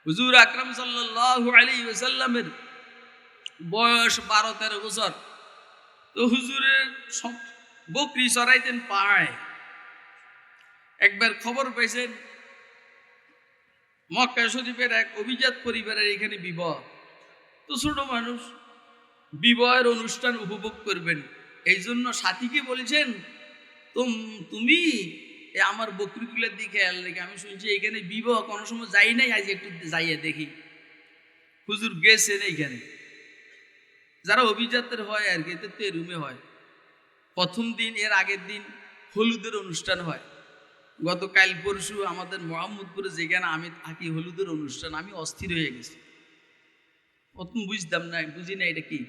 হুজুর আকরাম সাল্লাল্লাহু আলাইহি ওয়াসাল্লামের বয়স 12-13 বছর। তো হুজুরের বকরি চড়াইতেন পাহাড়ে। একবার খবর পাইছেন মক্কা শরীফের এক অভিজাত পরিবারের এখানে বিবাহ। তো ছোট মানুষ, বিবাহের অনুষ্ঠান উপভোগ করবেন, এই জন্য সাথীকে বলছেন, তুমি আমার বকরিগুলোর দিকে খেয়াল রেখে, আমি শুনছি এখানে বিবাহ কোনো সময় যাই নাই, আজ একটু যাইয়া দেখি। হুজুর গেছেন এইখানে, যারা অভিজাতের হয় আর কি, তো রুমে হয়। প্রথম দিন, এর আগের দিন হলুদের অনুষ্ঠান হয়। গতকাল পরশু আমাদের মোহাম্মদপুরে যেখানে আমি থাকি হলুদের অনুষ্ঠান, আমি অস্থির হয়ে গেছি। প্রথম বুঝতাম না, বুঝি না এটা কি।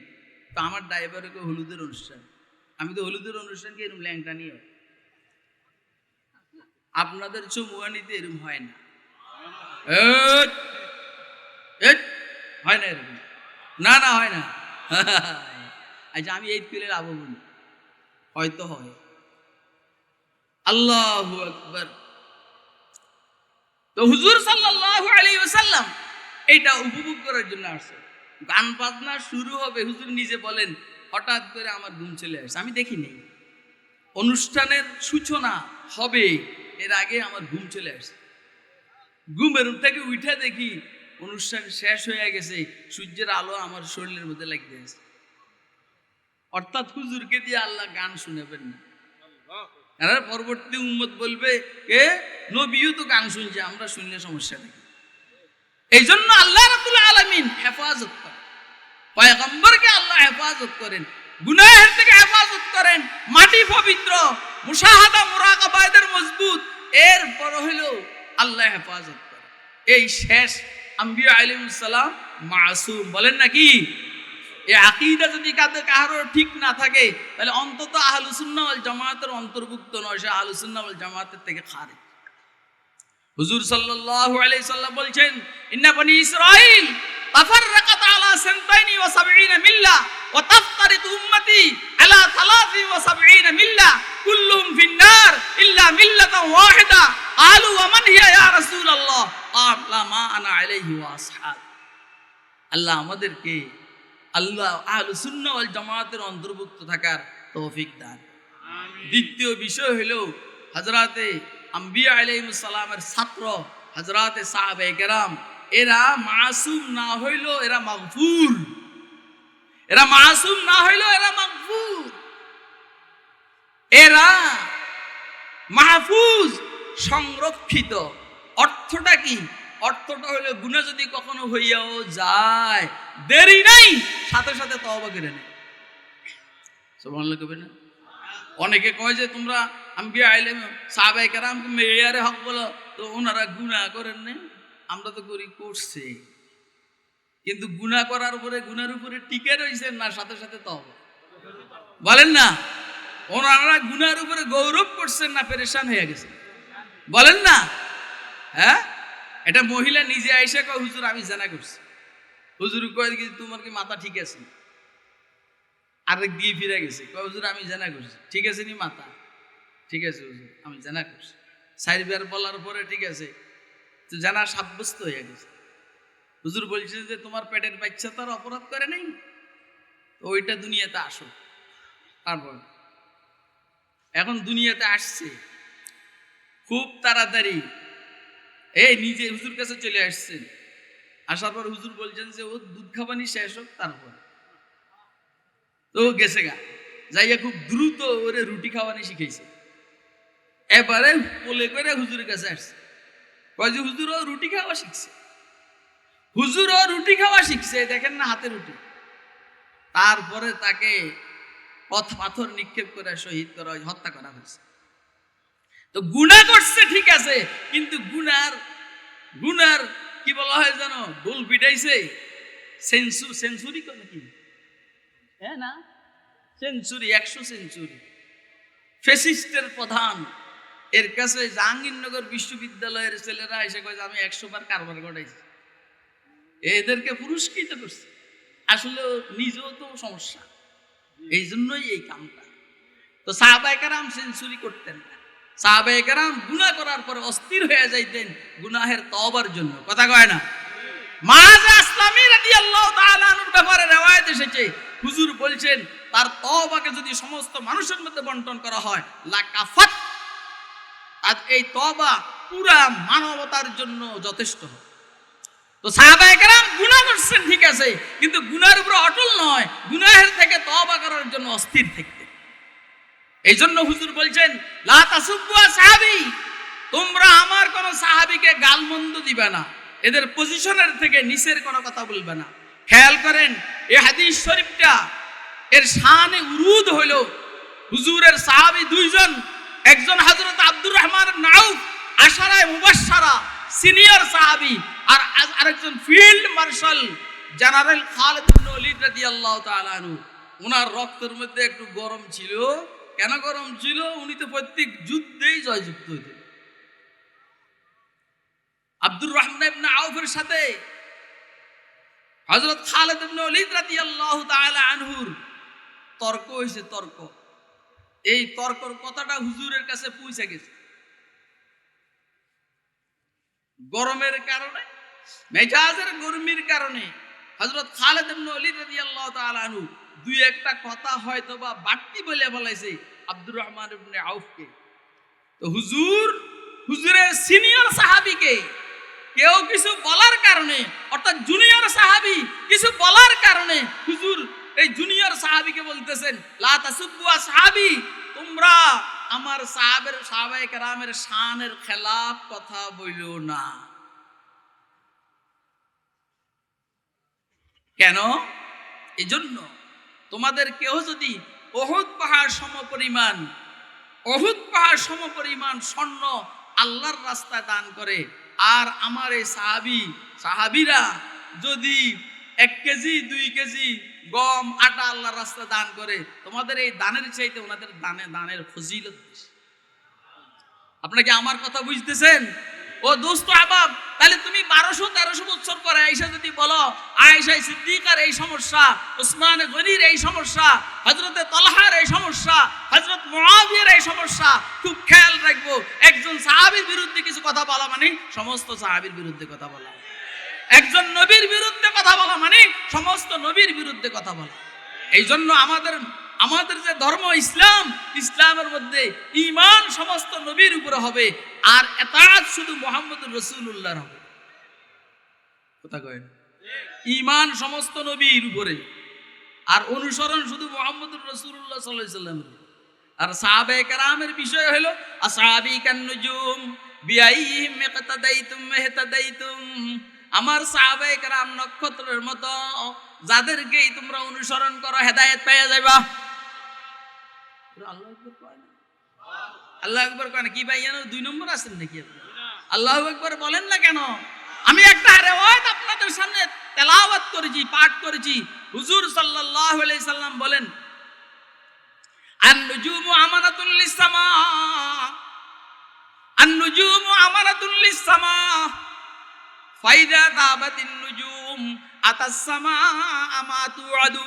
তো আমার ড্রাইভারকে হলুদের অনুষ্ঠান, আমি তো হলুদের অনুষ্ঠানকে এরকম ল্যাংটা নিয়ে, আপনাদের চৌমুয়ানিতে এরকম হয় না, হয় না এরকম, না না হয় না। আচ্ছা আমি এই পেলে লাভ হব না, হয়তো হয়। আল্লাহু আকবার। তো হুজুর সাল্লাল্লাহু আলাইহি ওয়াসাল্লাম এটা উপভোগ করার জন্য আসছে। গান বাজনা শুরু হবে, হুজুর নিজে বলেন হঠাৎ করে আমার ঘুম চলে আসছে, আমি দেখি নেই অনুষ্ঠানের সূচনা হবে এর আগে আমার ঘুম চলে আসছে। ঘুমের থেকে উঠে দেখি অনুষ্ঠান শেষ হয়ে গেছে, সূর্যের আলো আমার শরীরের মধ্যে লাগতে আছে। অর্থাৎ হুজুরকে দিয়ে আল্লাহ গান শুনাবেন না, আর পরবর্তী উম্মত বলবে এ নবীও তো গান শুনছে, আমরা শুনলে সমস্যা নেই। এই জন্য আল্লাহ রাব্বুল আলামিন হেফাজত করেন, পয়গম্বরকে আল্লাহ হেফাজত করেন, গুনাহের থেকে হেফাজত করেন, মাটি পবিত্র, মুশাহাদা মুরাকাবাদের মজবুত, এরপর হলো আল্লাহ হেফাজত করেন। এই শেষ আম্বিয়া আলাইহিস সালাম মাসুম বলেন নাকি? এই আকীদা যদি কারো ঠিক না থাকে তাহলে অন্তত আহলুস সুন্নাহ ওয়াল জামাতের অন্তর্ভুক্ত নয়, সে আহলুস সুন্নাহ ওয়াল জামাতের থেকে খারিজ। হুজুর সাল্লাল্লাহু আলাইহি সাল্লাম বলছেন ইন্না বনি ইসরাঈল তাফাররাকাত আলা 72 মিল্লা ওয়া তাফতারিকু উম্মতি আলা 73 মিল্লা কুল্লুহুম ফিন-নার ইল্লা মিল্লাতান ওয়াহিদা ক্বালু ওয়া মান হিয়া ইয়া রাসূলুল্লাহ ক্বালা মা আনা আলাইহি ওয়া আসহাব। আল্লাহ আমাদেরকে আল্লাহ আহলুস সুন্নাহ ওয়াল জামাতের অন্তর্ভুক্ত থাকার তৌফিক দান। দ্বিতীয় বিষয় হলো হযরতে আম্বিয়া আলাইহিস সালামের ছাত্র হযরতে সাহাবায়ে কেরাম, এরা মাসুম না হইলো এরা মাগফুর, এরা মাসুম না হইলো এরা মাগফুর, এরা মাহফুজ, সংরক্ষিত। অর্থটা কি? অর্থটা হলো গুনাহ যদি কখনো হইয়াও যায় দেরি নাই, সাথে সাথে তওবা করে নেয়। সুবহানাল্লাহ কবে না? অনেকে কয় যে তোমরা আম্বিয়া আলাইহিম সাহাবায়ে কেরামকে মেয়ারে হক বলো, তো ওনারা গুনাহ করেন না, আমরা তো করি, করছে, কিন্তু গুনাহ করার উপরে গুনার উপরে টিকে রইছেন না, সাথে সাথে তওবা বলেন না। ওনারা গুনার উপরে গৌরব করছেন না, পেরেশান হয়ে গেছে বলেন না। হ্যাঁ, এটা মহিলা নিজে আইসা কয় হুজুর আমি জানা করছি, হুজুর কয় কি তোমার কি মাথা ঠিক আছে? আরেক দিয়ে ফিরে গেছে, কয় হুজুর আমি জানা করছি, ঠিক আছে নি মাথা? ঠিক আছে হুজুর আমি জানা করছি। চারবার বলার পরে ঠিক আছে, তো জানা সাব্যস্ত হয়ে গেছে। হুজুর বলছে যে তোমার পেটের বাচ্চা তো আর অপরাধ করে নাই, তো ওইটা দুনিয়াতে আসো। তারপর এখন দুনিয়াতে আসছে খুব তাড়াতাড়ি, এই নিজে হুজুর কাছে চলে আসছেন, আসার পর হুজুর বলছেন যে ও দুধ খাবানি শেষ হোক, তারপর তো গেছে গা, যাইয়া খুব দ্রুত ওরে রুটি খাওয়ানি শিখেছে। এবারে কোলে করে হুজুরের কাছে আসছে, কয় যে হুজুর ও রুটি খাওয়া শিখছে, হুজুর ও রুটি খাওয়া শিখছে, দেখেন না হাতে রুটি। তারপরে তাকে পাথর নিক্ষেপ করে শহীদ করা, হত্যা করা হয়েছে। তো গুনাহ করছে ঠিক আছে, কিন্তু গুনার কি বলা হয় জানো, গোল পিটাইছে, সেঞ্চুরি করে কি, হ্যাঁ না, সেঞ্চুরি, 100 সেঞ্চুরি। ফেসিস্টের প্রধান এর কাছে জাহাঙ্গীরনগর বিশ্ববিদ্যালয়ের ছেলেরা এসে কয় যে আমি 100 বার কারবার ঘটাইছি, এদেরকে পুরস্কৃত করছে। আসলে নিজেও তো সমস্যা, এই জন্যই এই কামটা। তো সাহাবায়ে কেরাম সেঞ্চুরি করতেন না, সাহাবায়ে কেরাম গুনাহ করার পরে অস্থির হয়ে যাইতেন গুনাহের তওবার জন্য। কথা কয় না? মাআজ আসলামী রাদিয়াল্লাহু তাআলা আনহুর ব্যাপারে রওয়ায়াত এসেছে, হুজুর বলছেন তার তওবাকে যদি সমস্ত মানুষের মধ্যে বন্টন করা হয় লাকাফাত, আর এই তওবা পুরা মানবতার জন্য যথেষ্ট। তো সাহাবায়ে কেরাম গুনাহ করছেন ঠিক আছে, কিন্তু গুনাহের উপর অটল নয়, গুনাহের থেকে তওবা করার জন্য অস্থির থাকতেন। এই জন্য হুজুর বলছেন লা তাসুব্বু আসহাবি, তোমরা আমার কোন সাহাবীকে গালমন্দ দিবে না, এদের পজিশনের থেকে নিচের কোনো কথা বলবে না। খেয়াল করেন এই হাদিস শরীফটা, এর শানে উরুদ হলো হুজুরের সাহাবী দুইজন, একজন হযরত আব্দুর রহমান ইবনে আউফ আশারায়ে মুবাশশারা সিনিয়র সাহাবী, আর আরেকজন ফিল্ড মার্শাল জেনারেল খালিদ ইবনে ওলীদ রাদিয়াল্লাহু তাআলা আনহু, ওনার রক্তের মধ্যে একটু গরম ছিল। কেন গরম ছিল? উনি তো প্রত্যেক যুদ্ধেই জয়যুক্ত হইতেন। আব্দুর রহমান ইবনে আউফের সাথে হযরত খালিদ ইবনে ওলীদ রাদিয়াল্লাহু তাআলা আনহুর তর্ক হয়েছে। তর্ক, এই তর্কর কথাটা হুজুরের কাছে পৌঁছে গেছে। গরমের কারণে, মেজাজের গরমির কারণে হযরত খালিদ ইবনে ওলীদ রাদিয়াল্লাহু তাআলা আনহু দুই একটা কথা হয়তো বা বাড়তি বলে বলাইছে আব্দুর রহমান ইবনে আউফকে। তো হুজুরের সিনিয়র সাহাবীকে কেউ কিছু বলার কারণে, অর্থাৎ জুনিয়র সাহাবী কিছু বলার কারণে হুজুর এই জুনিয়র সাহাবীকে বলতেছেন, লা তাসুব্বু আসহাবী, তোমরা আমার সাহাবায়ে কেরামের শানের খেলাফ কথা বইলো না। কেন? এজন্য তোমাদের কেউ যদি উহুদ পাহাড় সমপরিমাণ স্বর্ণ আল্লাহর রাস্তায় দান করে, আর আমার এই সাহাবীরা যদি 1 কেজি 2 কেজি গম আটা আল্লাহর রাস্তায় দান করে, তোমাদের এই দানের চাইতে ওনাদের দানের ফজিলত বেশি। আপনারা কি আমার কথা বুঝতেছেন? ও দোস্ত আহবাব, তাহলে তুমি 1200-1300 বছর পরে আয়েশা যদি বলো আয়েশা সিদ্দিকার এই সমস্যা, উসমান গনির এই সমস্যা, হযরতে তালহার এই সমস্যা, হযরত মুআবিয়ার এই সমস্যা, খুব খেয়াল রাখবো, একজন সাহাবীর বিরুদ্ধে কিছু কথা বলা মানে সমস্ত সাহাবীর বিরুদ্ধে কথা বলা। একজন নবীর বিরুদ্ধে কথা বলা মানে সমস্ত নবীর বিরুদ্ধে কথা বলা। এই জন্য আমাদের যে ধর্ম ইসলামের মধ্যে ঈমান সমস্ত নবীর উপরে হবে, আর ইতাআত শুধু মুহাম্মদুর রাসূলুল্লাহর হবে। কথা কয়? ঈমান সমস্ত নবীর উপরে, আর অনুসরণ শুধু মুহাম্মদুর রাসূলুল্লাহ সাল্লাল্লাহু আলাইহি ওয়াসাল্লাম। আর সাহাবায়ে কেরামের বিষয় হলো আসহাবী কান নুজুম বিআইহিম ইকতাদাইতুম ইহতাদাইতুম, আমার সাহাবায়ে কেরাম নক্ষত্রের মতো, যাদেরকেই তোমরা অনুসরণ করো হেদায়েত পেয়ে যাবে। আল্লাহু আকবার কয় না? আল্লাহু আকবার কয় না? কি ভাই জানো 2 নম্বর আছেন নাকি আপনি? আল্লাহু আকবার বলেন না কেন? আমি একটা রিওয়ায়াত আপনাদের সামনে তেলাওয়াত করেছি, পাঠ করেছি। হুজুর সাল্লাল্লাহু আলাইহি সাল্লাম বলেন, আন-নুজুমু আমানাতুল লিস-সামা, আন-নুজুমু আমানাতুল লিস-সামা, ফাইদা দাবাতিন নুজুম আতাস-সামা আমা তুআদু।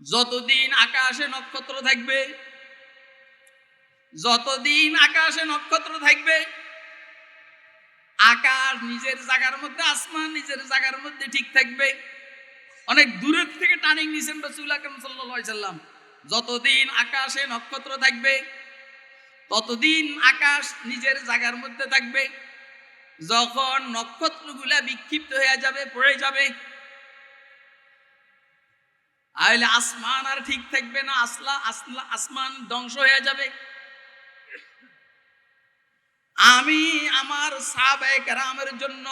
যতদিন আকাশে নক্ষত্র থাকবে, যতদিন আকাশে নক্ষত্র থাকবে, আকাশ নিজের জায়গার মধ্যে, আসমান নিজের জায়গার মধ্যে ঠিক থাকবে। অনেক দূরের থেকে টার্নিং নিছেন রাসূল আকরাম সাল্লাল্লাহু আলাইহি সাল্লাম। যতদিন আকাশে নক্ষত্র থাকবে, ততদিন আকাশ নিজের জায়গার মধ্যে থাকবে। যখন নক্ষত্রগুলা বিক্ষিপ্ত হয়ে যাবে, পড়ে যাবে, তাহলে আসমান আর ঠিক থাকবে না, আসমান ধ্বংস হয়ে যাবে। আমি আমার সাহাবায়ে কেরামের জন্য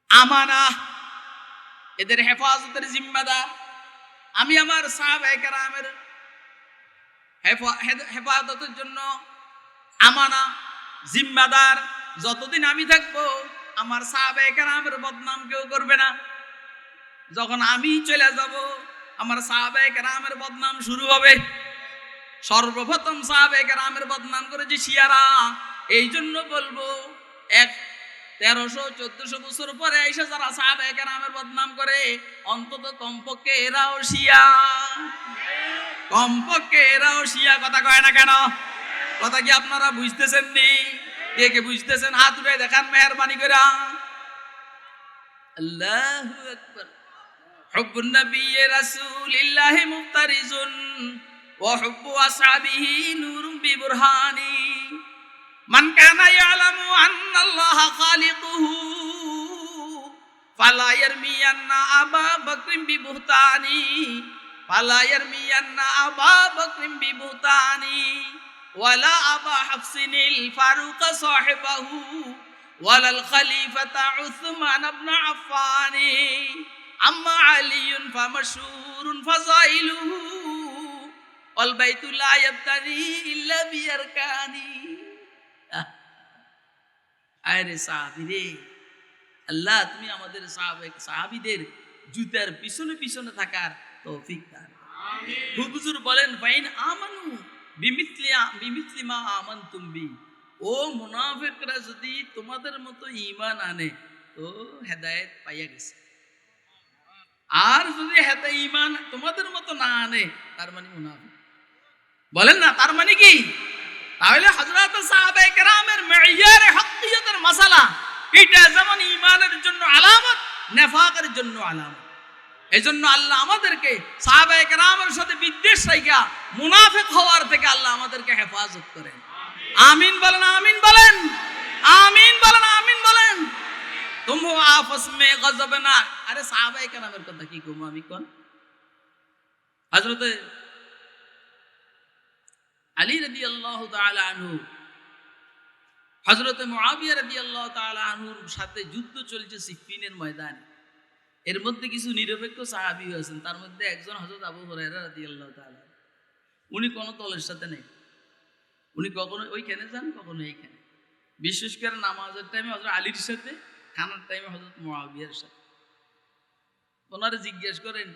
আমানা, এদের হেফাজতের জিম্মাদার। আমি আমার সাহাবায়ে কেরামের হেফাজতের জন্য আমানা, জিম্মাদার। যতদিন আমি থাকবো আমার সাহাবায়ে কেরামের বদনাম কেউ করবে না। যখন আমি চলে যাব আমার সাহাবায়ে কেরামের বদনাম শুরু হবে। সর্বপ্রথম সাহাবায়ে কেরামের বদনাম করেছে শিয়ারা। এই জন্য বলবো 1300-1400 বছর পরে এসে যারা সাহাবায়ে কেরামের বদনাম করে, অন্তত কমপক্ষে এরাও শিয়া, কমপক্ষে এরাও শিয়া। কথা কয় না কেন? কথা কি আপনারা বুঝতেছেন নি? কে বুঝতেছেন হাত উঠে দেখান মেহেরবানি করে। আল্লাহু আকবার। হুব্বুন নবী রাসূলিল্লাহি মুফতারিজুন ওয়া হুব্বু আসহাবিহি নূরুম বিবুরহানি, মান কানা ইয়ালামু আন্নাল্লাহা খালিকুহু ফালা ইয়ারমিয়ান্না আবা বকরিন বিবুহতানি, ফালা ইয়ারমিয়ান্না আবা বকরিন বিবুহতানি ওয়ালা আবা হাফসিনিল ফারুক সাহিবাহু ওয়ালাল খলিফাতা উসমান ইবনে আফফানি, আম্মা আলিয়ুন ফামাশহুরুন ফাযাইলুহু ওয়াল বাইতু লা ইয়াবতানি ইল্লা বিআরকানি। আরে সাহাবী রে, আল্লাহ তুমি আমাদের সাহাবীদের জুতার পিছনে পিছনে থাকার তৌফিক দান। হুজুর বলেন ফাইন আমানু বিমিসলি মা আমানতুম বি, ও মুনাফিকরা যদি তোমাদের মতো ঈমান আনে তো হেদায়েত পাইয়া গেছে, আর যদি ঈমান তোমাদের মতো না আনে তার মানে মুনাফিক। বলেন না তার মানে কি? তাহলে হযরত সাহাবায়ে কেরামের মেয়ারে হকিয়তের মাসালা এটা যেমন ঈমানের জন্য আলামত, নেফাকের জন্য আলামত। এজন্য আল্লাহ আমাদেরকে সাহাবায়ে কেরামের সাথে বিদ্বেষ রাখা মুনাফিক হওয়ার থেকে আল্লাহ আমাদেরকে হেফাজত করেন। আমিন বলেন, আমিন বলেন, আমিন বলেন, আমিন বলেন। তুম হো আপস মে গজব না। আরে সাহাবায়ে কেরামের কথা কি কম আমি কোন? হযরত আলী রাদিয়াল্লাহু তাআলা আনহু, হযরত মুআবিয়া রাদিয়াল্লাহু তাআলা আনহুর সাথে যুদ্ধ চলছে সিফফিনের ময়দানে। এর মধ্যে কিছু নিরপেক্ষ সাহাবী আছেন, তার মধ্যে একজন হযরত আবু হুরায়রা রাদিয়াল্লাহু তাআলা। উনি কোনো দলের সাথে নেই, উনি কখনো ওইখানে যান, কখনো এইখানে। বিশেষ করে নামাজের টাইমে হযরত আলীর সাথে, খানার টাইমে হযরত মুআবিয়ার সাথে। ওনারা জিজ্ঞেস করেন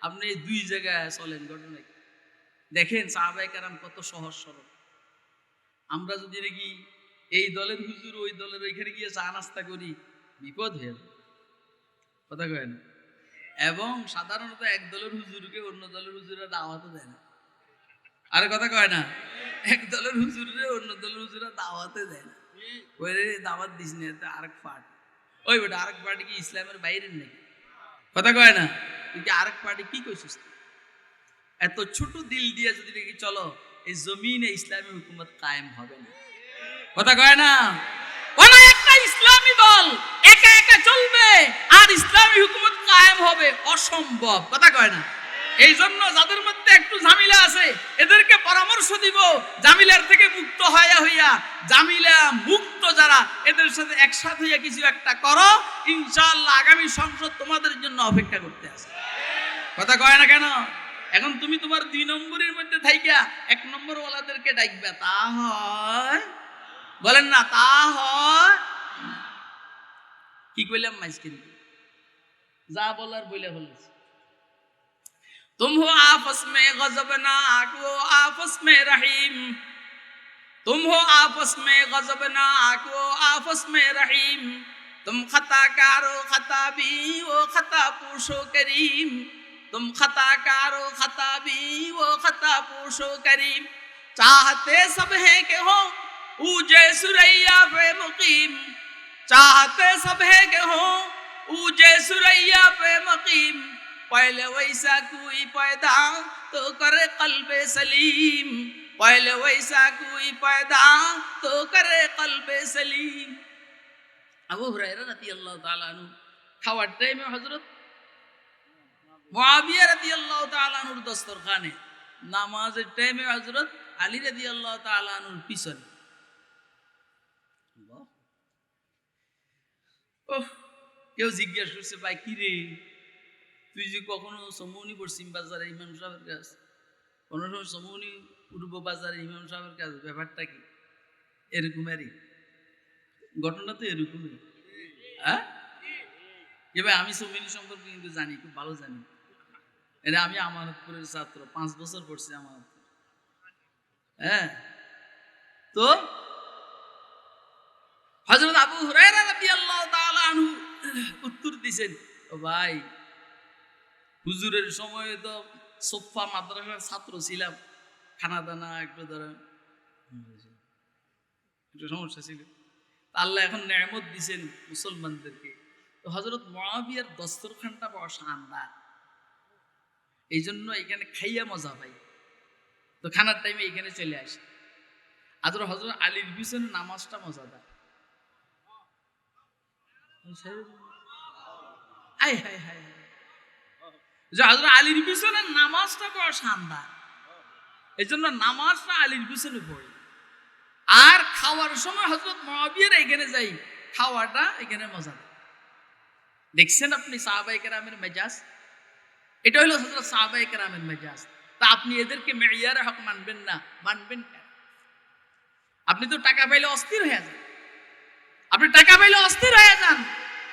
আপনি দুই জায়গায় চলেন, ঘটনা কি? দেখেন সাহাবায়ে কেরাম কত সহজ সরল। আমরা যদি নাকি এই দলের হুজুর ওই দলের ওইখানে গিয়ে চা নাস্তা করি, বিপদ হয়ে যাবে, কথা কয় না? এবং সাধারণত এক দলের হুজুরকে অন্য দলের হুজুরা দাওয়াতও দেয় না। আরে কথা কয় না? এক দলের হুজুরে অন্য দলের হুজুরা দাওয়াতে দেয় না। ওই দাওয়াত দিস না, আরেক পার্টি। ওই বেটা আরেক পার্টি কি ইসলামের বাইরের নাকি? কথা কয় না? তুই কি আরেক পার্টি কি কইছিস? এত ছোট দিল দিয়ে যদি দেখি চলো, এই জমিনে ইসলামী হুকুমত কায়েম হবে না। কথা কয় না? কোন একটা ইসলামী দল একা একা চলবে আর ইসলামী হুকুমত কায়েম হবে অসম্ভব। কথা কয় না? এই জন্য যাদের মধ্যে একটু ঝামেলা আছে এদেরকে পরামর্শ দিব, জামিলার থেকে মুক্ত হইয়া জামিলা মুক্ত যারা, এদের সাথে একসাথে হইয়া কিছু একটা করো, ইনশাআল্লাহ আগামী সংসদ তোমাদের জন্য অপেক্ষা করতে আছে। কথা কয় না কেন? এখন তুমি তোমার 2 নম্বরের মধ্যে থাইকা 1 নম্বর ওয়ালাদেরকে ডাকবে, তা হয়? বলেন না তা হয়? কি কইলাম মাইজকে যা বলার বইলা বলেছি। तुम हो आपस में गजबनाक वो आपस में रहीम, तुम हो आपस में गजबनाक वो आपस में रहीम, तुम खताकारो खताबी वो खता पूछो करीम, तुम खताकारो खताबी वो खता पूछो करीम, चाहते सब हैं कि हो ऊजे सुरैया पे मुकीम, चाहते सब हैं कि हो ऊजे सुरैया पे मुकीम, पहले वैसा कोई पैदा तो करे कल्बे सलीम, पहले वैसा कोई पैदा तो करे कल्बे सलीम। আবু হুরায়রা রাদিয়াল্লাহু তাআলা আনহু খাওয়ার টাইমে হযরত মুআবিয়া রাদিয়াল্লাহু তাআলা আনহুর দস্তরখানে, নামাজের টাইমে হযরত আলী রাদিয়াল্লাহু তাআলা আনহুর পিছনে। কেউ জিজ্ঞাসা করছে ভাই কি রে, তুই যে কখনো সমৌনি পশ্চিম বাজারে ইমাম সাহেবের কাজ, কোনো সময় সমৌনি পূর্ব বাজারে ইমাম সাহেবের কাজ, ব্যাপারটা কি? এরকমেরই ঘটনা তো এরকমই। হ্যাঁ এবার আমি সমৌনি সম্পর্কে কিন্তু জানি, খুব ভালো জানি। এটা আমি আমানতপুরের ছাত্র, 5 বছর পড়ছি আমানতপুর। হ্যাঁ, তো হযরত আবু হুরায়রা রাদিয়াল্লাহু তাআলা আনহু উত্তর দিয়েছেন, ও ভাই হুজুরের সময় তো সোফা মাদ্রাসার ছাত্র ছিলাম, খানা দানা একটু ধরেন একটু সমস্যা ছিল, আল্লাহ এখন নেয়ামত দিছেন মুসলমানদেরকে। তো হযরত মুআবিয়ার দস্তরখানটা বড় শানদার, এই জন্য এখানে খাইয়া মজা পাই। তো খানার টাইমে এখানে চলে আসে। আর হযরত আলীর পিছনে নামাজটা মজাদার। হাই হাই হাই, হযরত আলীর পিছনে নামাজটা বড় শানদার, এই জন্য নামাজটা আলীর পিছনে পড়ে। আর খাওয়ার সময় হযরত মুআবিয়ার এখানে যাই, খাওয়াটা এখানে মজা। দেখছেন আপনি সাহাবায়ে কেরামের মেজাজ? এটা হলো হযরত সাহাবায়ে কেরামের মেজাজ। তা আপনি এদেরকে মেয়ারে হক মানবেন না, মানবেন কেন? আপনি তো টাকা পাইলে অস্থির হয়ে যান। আপনি টাকা পাইলে অস্থির হয়ে যান,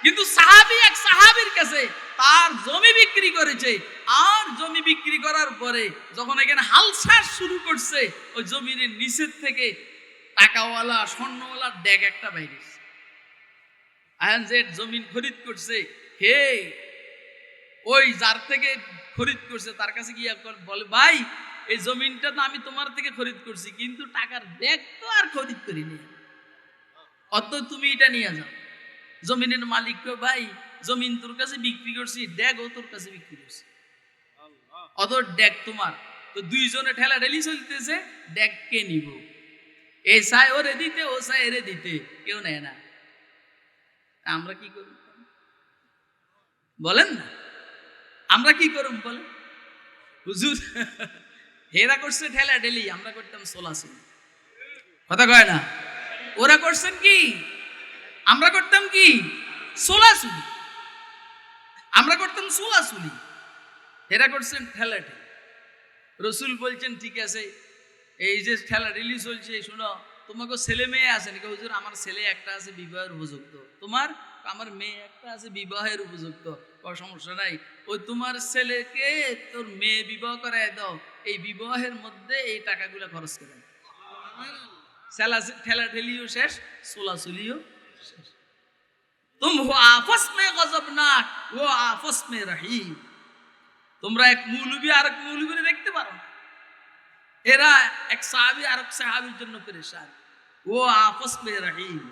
কিন্তু সাহাবী এক সাহাবীর কাছে তার জমি বিক্রি করেছে, আর জমি বিক্রি করার পরে যখন এখানে হালচাল শুরু করছে, ওই জমির নিচের থেকে টাকাওয়ালা স্বর্ণওয়ালা ড্যাগ একটা বাইরে, আয়ন যে জমিন খরিদ করছে, হে ওই যার থেকে খরিদ করছে তার কাছে গিয়ে বলে, ভাই এই জমিনটা তো আমি তোমার থেকে খরিদ করছি, কিন্তু টাকার ড্যাগ তো আর খরিদ করিনি, অত তুমি এটা নিয়ে যাও। জমিনের মালিক কয়, ভাই জমিন তোর কাছে বিক্রি করছি, ড্যাগও তোর কাছে বিক্রি করছি, অত ড্যাগ তোমার। তো দুইজনে ঠেলা ঠেলি চলতেছে, ড্যাগ কে নিব? এ চাই ওরে দিতে, ও চাই এরে দিতে, কেউ নেয় না। আমরা কি করব বলেন না? আমরা কি করব বলেন? হুজুর হেরা করছে ঠেলা ঠেলি, আমরা করতাম সোলাসুলি, কথা কয় না? ওরা করছেন কি, আমরা করতাম কি? সোলাসুলি। আমরা করতাম সোলাসুলি, এরা করছেন ঠেলা ঠেলি। রসুল বলছেন, ঠিক আছে, এই যে ঠেলা ঠেলি চলছে, শোনো তোমাকে ছেলে মেয়ে আছে নাকি? হুজুর আমার ছেলে একটা আছে বিবাহের উপযুক্ত। তোমার? আমার মেয়ে একটা আছে বিবাহের উপযুক্ত। সমস্যা নাই, ওই তোমার ছেলেকে তোর মেয়ে বিবাহ করায় দাও, এই বিবাহের মধ্যে এই টাকাগুলো খরচ করে। ঠেলা ঠেলিও শেষ, সোলাসুলিও শেষ। তুম হো আপস মে গজবনাক, ও আপস মে রহিম। তোমরা এক মৌলবী আর এক মৌলবী দেখতে পারো না, এরা এক সাহাবী আর এক সাহাবীর জন্য পেরেশান। ও আপস মে রহিম।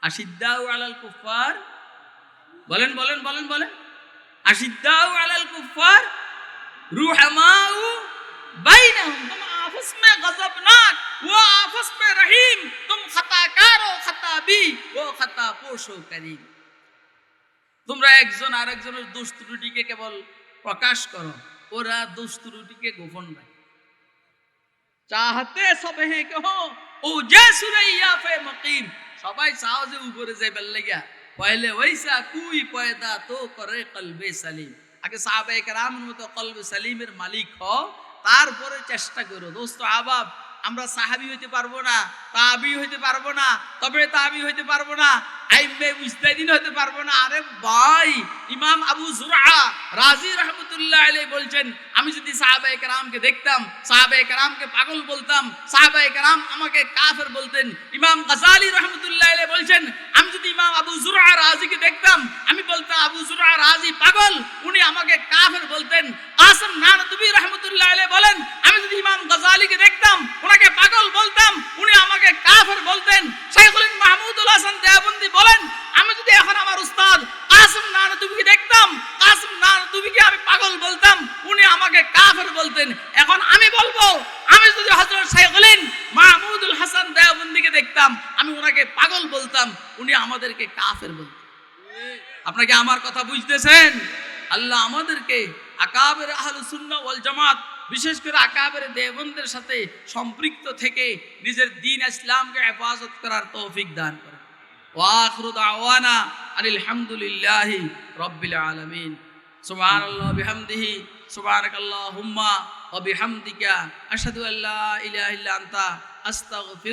আশিদ্দাউ আলাল কুফার, বলেন বলেন বলেন বলেন, আশিদ্দাউ আলাল কুফার রুহামাউ বাইনহুম। তুম আপস মে গজবনাক, ও আপস মে রহিম। তুম খাতাকার ও খাতাবি, ও খাতা পোশ ও করিম। তোমরা একজন আরেকজনের দোষ ত্রুটিকে কেবল প্রকাশ করো, ওরা দোষ ত্রুটিকে গোপন রাখে। চাহতে সবে হে কহো ও যে সুরাইয়া ফে মুকিম। সবাই চাও যে উপরে যাইবার লাগিয়া, পয়লে ওইসা কুই পয়দা তো করে কলবে সালিম। আগে সাহাবায়ে কেরামের মতো কলবে সালিমের মালিক হও, তারপরে চেষ্টা করো। দোস্ত আহবাব, আমরা সাহাবী হইতে পারবো না, তাবি হইতে পারবো না, তবে তাবি হইতে পারবো না, আইম্মে মুজতাহিদিন হইতে পারবো না। আরে ভাই, ইমাম আবু যুরআ রাজি রাহমাতুল্লাহ আলাইহি বলছেন, আমি যদি সাহাবায়ে কেরামকে দেখতাম, সাহাবায়ে কেরামকে পাগল বলতাম, সাহাবায়ে কেরাম আমাকে কাফের বলতেন। ইমাম গাযালি রাহমাতুল্লাহ আলাইহি বলছেন, আমি যদি ইমাম আবু যুরআ রাজিকে দেখতাম, আমি বলতাম আবু যুরআ রাজি পাগল, উনি আমাকে কাফের বলতেন। কাসিম নানতুবি রাহমাতুল্লাহ আলাইহি বলেন, আমি যদি ইমাম গাযালিকে দেখতাম, ওনাকে পাগল বলতাম, উনি আমাকে কাফের বলতেন। শাইখুল মাহমুদুল হাসান দেওবন্দি বলেন, আমি যদি এখন আমার উস্তাদ কাসিম নানতুবিকে দেখতাম, কাসিম নানতুবিকে আমি পাগল বলতাম, উনি আমাকে কাফের বলতেন। এখন আমি বলবো, আমি যদি হযরত শাইখুল মাহমুদুল হাসান দেওবন্দিকে দেখতাম, আমি ওনাকে পাগল বলতাম, উনি আমাদেরকে কাফের বলতেন। আপনাকে আমার কথা বুঝতেছেন? আল্লাহ আমাদেরকে আকাবের আহলুস সুন্নাহ ওয়াল জামাত, বিশেষ করে আকাবের দেওবন্দের সাথে সম্পৃক্ত থেকে নিজের দ্বীন ইসলামকে হেফাজত করার তৌফিক দান করেন। ওয়া আখিরু দাওয়ানা আনিল হামদুলিল্লাহি রাব্বিল আলামিন। সুবহানাল্লাহি বিহামদিহি, সুবহানাকাল্লাহুম্মা ওয়া বিহামদিকা, আশহাদু আল্লা ইলাহা ইল্লা আনতা, আস্তাগফিরুকা।